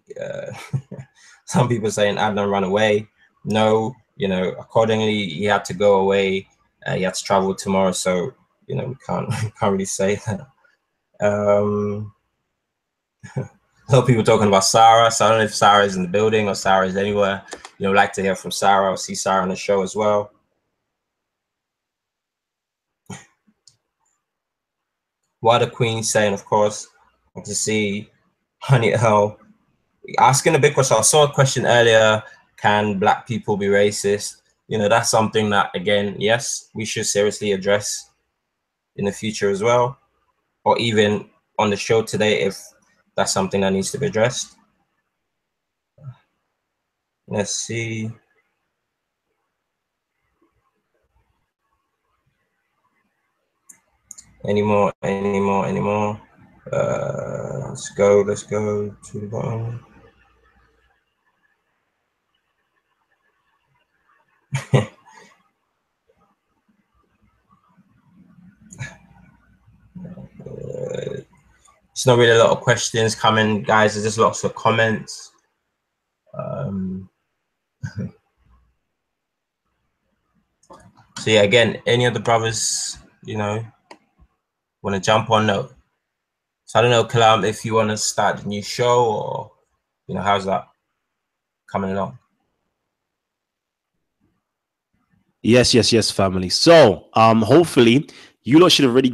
Some people saying Adnan run away. No, you know, accordingly, he had to go away. He had to travel tomorrow, so you know we can't really say that. A lot of people talking about Sarah. So I don't know if Sarah is in the building or Sarah is anywhere. You know, like to hear from Sarah or see Sarah on the show as well. What are the queens saying? Of course, I can see Honey L asking a big question. I saw a question earlier: can Black people be racist? You know, that's something that, again, yes, we should seriously address in the future as well, or even on the show today if that's something that needs to be addressed. Let's see. Any more? Let's go to the bottom. It's not really a lot of questions coming, guys. There's just lots of comments. So yeah, again, any of the brothers, you know, want to jump on? No. So I don't know, Kalam, if you want to start a new show, or you know, how's that coming along? Yes, family. So hopefully you lot should have already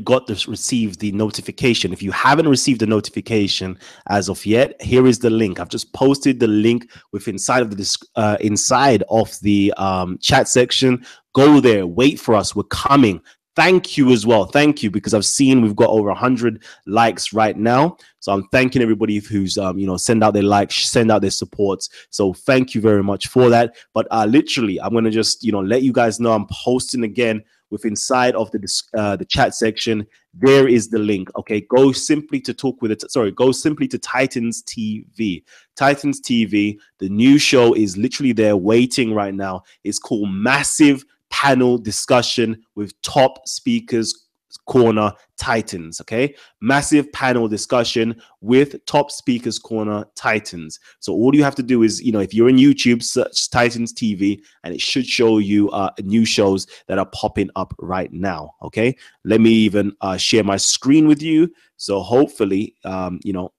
received the notification. If you haven't received the notification as of yet, here is the link. I've just posted the link inside of the chat section. Go there, wait for us. We're coming. Thank you as well. Thank you, because I've seen we've got over 100 likes right now. So I'm thanking everybody who's you know, send out their likes, send out their supports. So thank you very much for that. But literally, I'm gonna just, you know, let you guys know I'm posting again inside of the chat section. There is the link. Okay, go simply to go simply to Titans TV. Titans TV. The new show is literally there waiting right now. It's called Massive Panel Discussion with Top Speakers Corner Titans. Okay, massive panel discussion with Top Speakers Corner Titans. So all you have to do is, you know, if you're in YouTube, search Titans TV and it should show you new shows that are popping up right now. Okay, let me even share my screen with you. So hopefully, you know,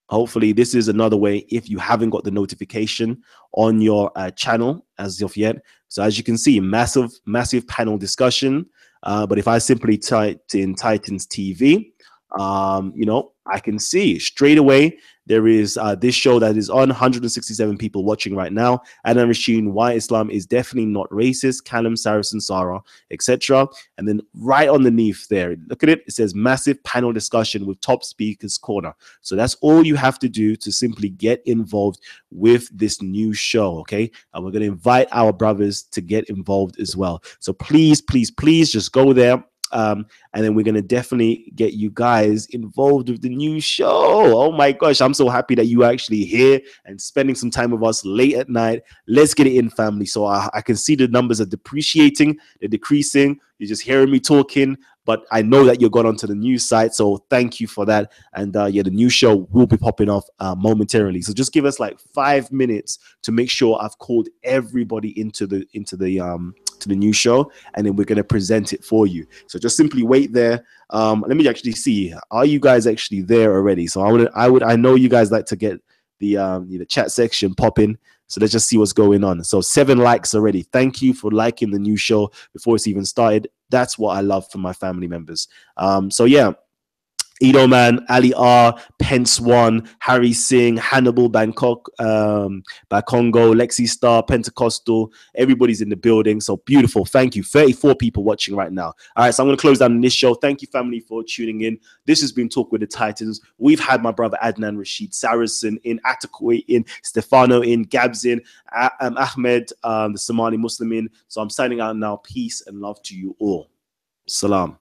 hopefully this is another way if you haven't got the notification on your channel as of yet. So as you can see, massive panel discussion. But if I simply type in Titans TV, you know, I can see straight away there is this show that is on 167 people watching right now. Adnan Rashid, why Islam is definitely not racist. Kalam, Saracen, Sarah, etc. And then right underneath there, look at it. It says massive panel discussion with Top Speakers Corner. So that's all you have to do to simply get involved with this new show. Okay, and we're going to invite our brothers to get involved as well. So please just go there. And then we're going to definitely get you guys involved with the new show. Oh my gosh, I'm so happy that you are actually here and spending some time with us late at night. Let's get it in, family. So I can see the numbers are depreciating, they're decreasing. You're just hearing me talking, but I know that you're gone onto the news site, so thank you for that. And yeah, the new show will be popping off momentarily. So just give us like 5 minutes to make sure I've called everybody into the new show, and then we're going to present it for you. So just simply wait there. Let me actually see, are you guys actually there already? So I know you guys like to get the chat section popping. So let's just see what's going on. So 7 likes already. Thank you for liking the new show before it's even started. That's what I love from my family members. So yeah, Edo Man, Ali R, Pence One, Harry Singh, Hannibal Bangkok, Bakongo, Lexi Star, Pentecostal. Everybody's in the building. So beautiful. Thank you. 34 people watching right now. All right, so I'm going to close down this show. Thank you, family, for tuning in. This has been Talk with the Titans. We've had my brother Adnan Rashid, Saracen in, Atakoi in, Stefano in, Gabs in, Ahmed, the Somali Muslim in. So I'm signing out now. Peace and love to you all. Salam.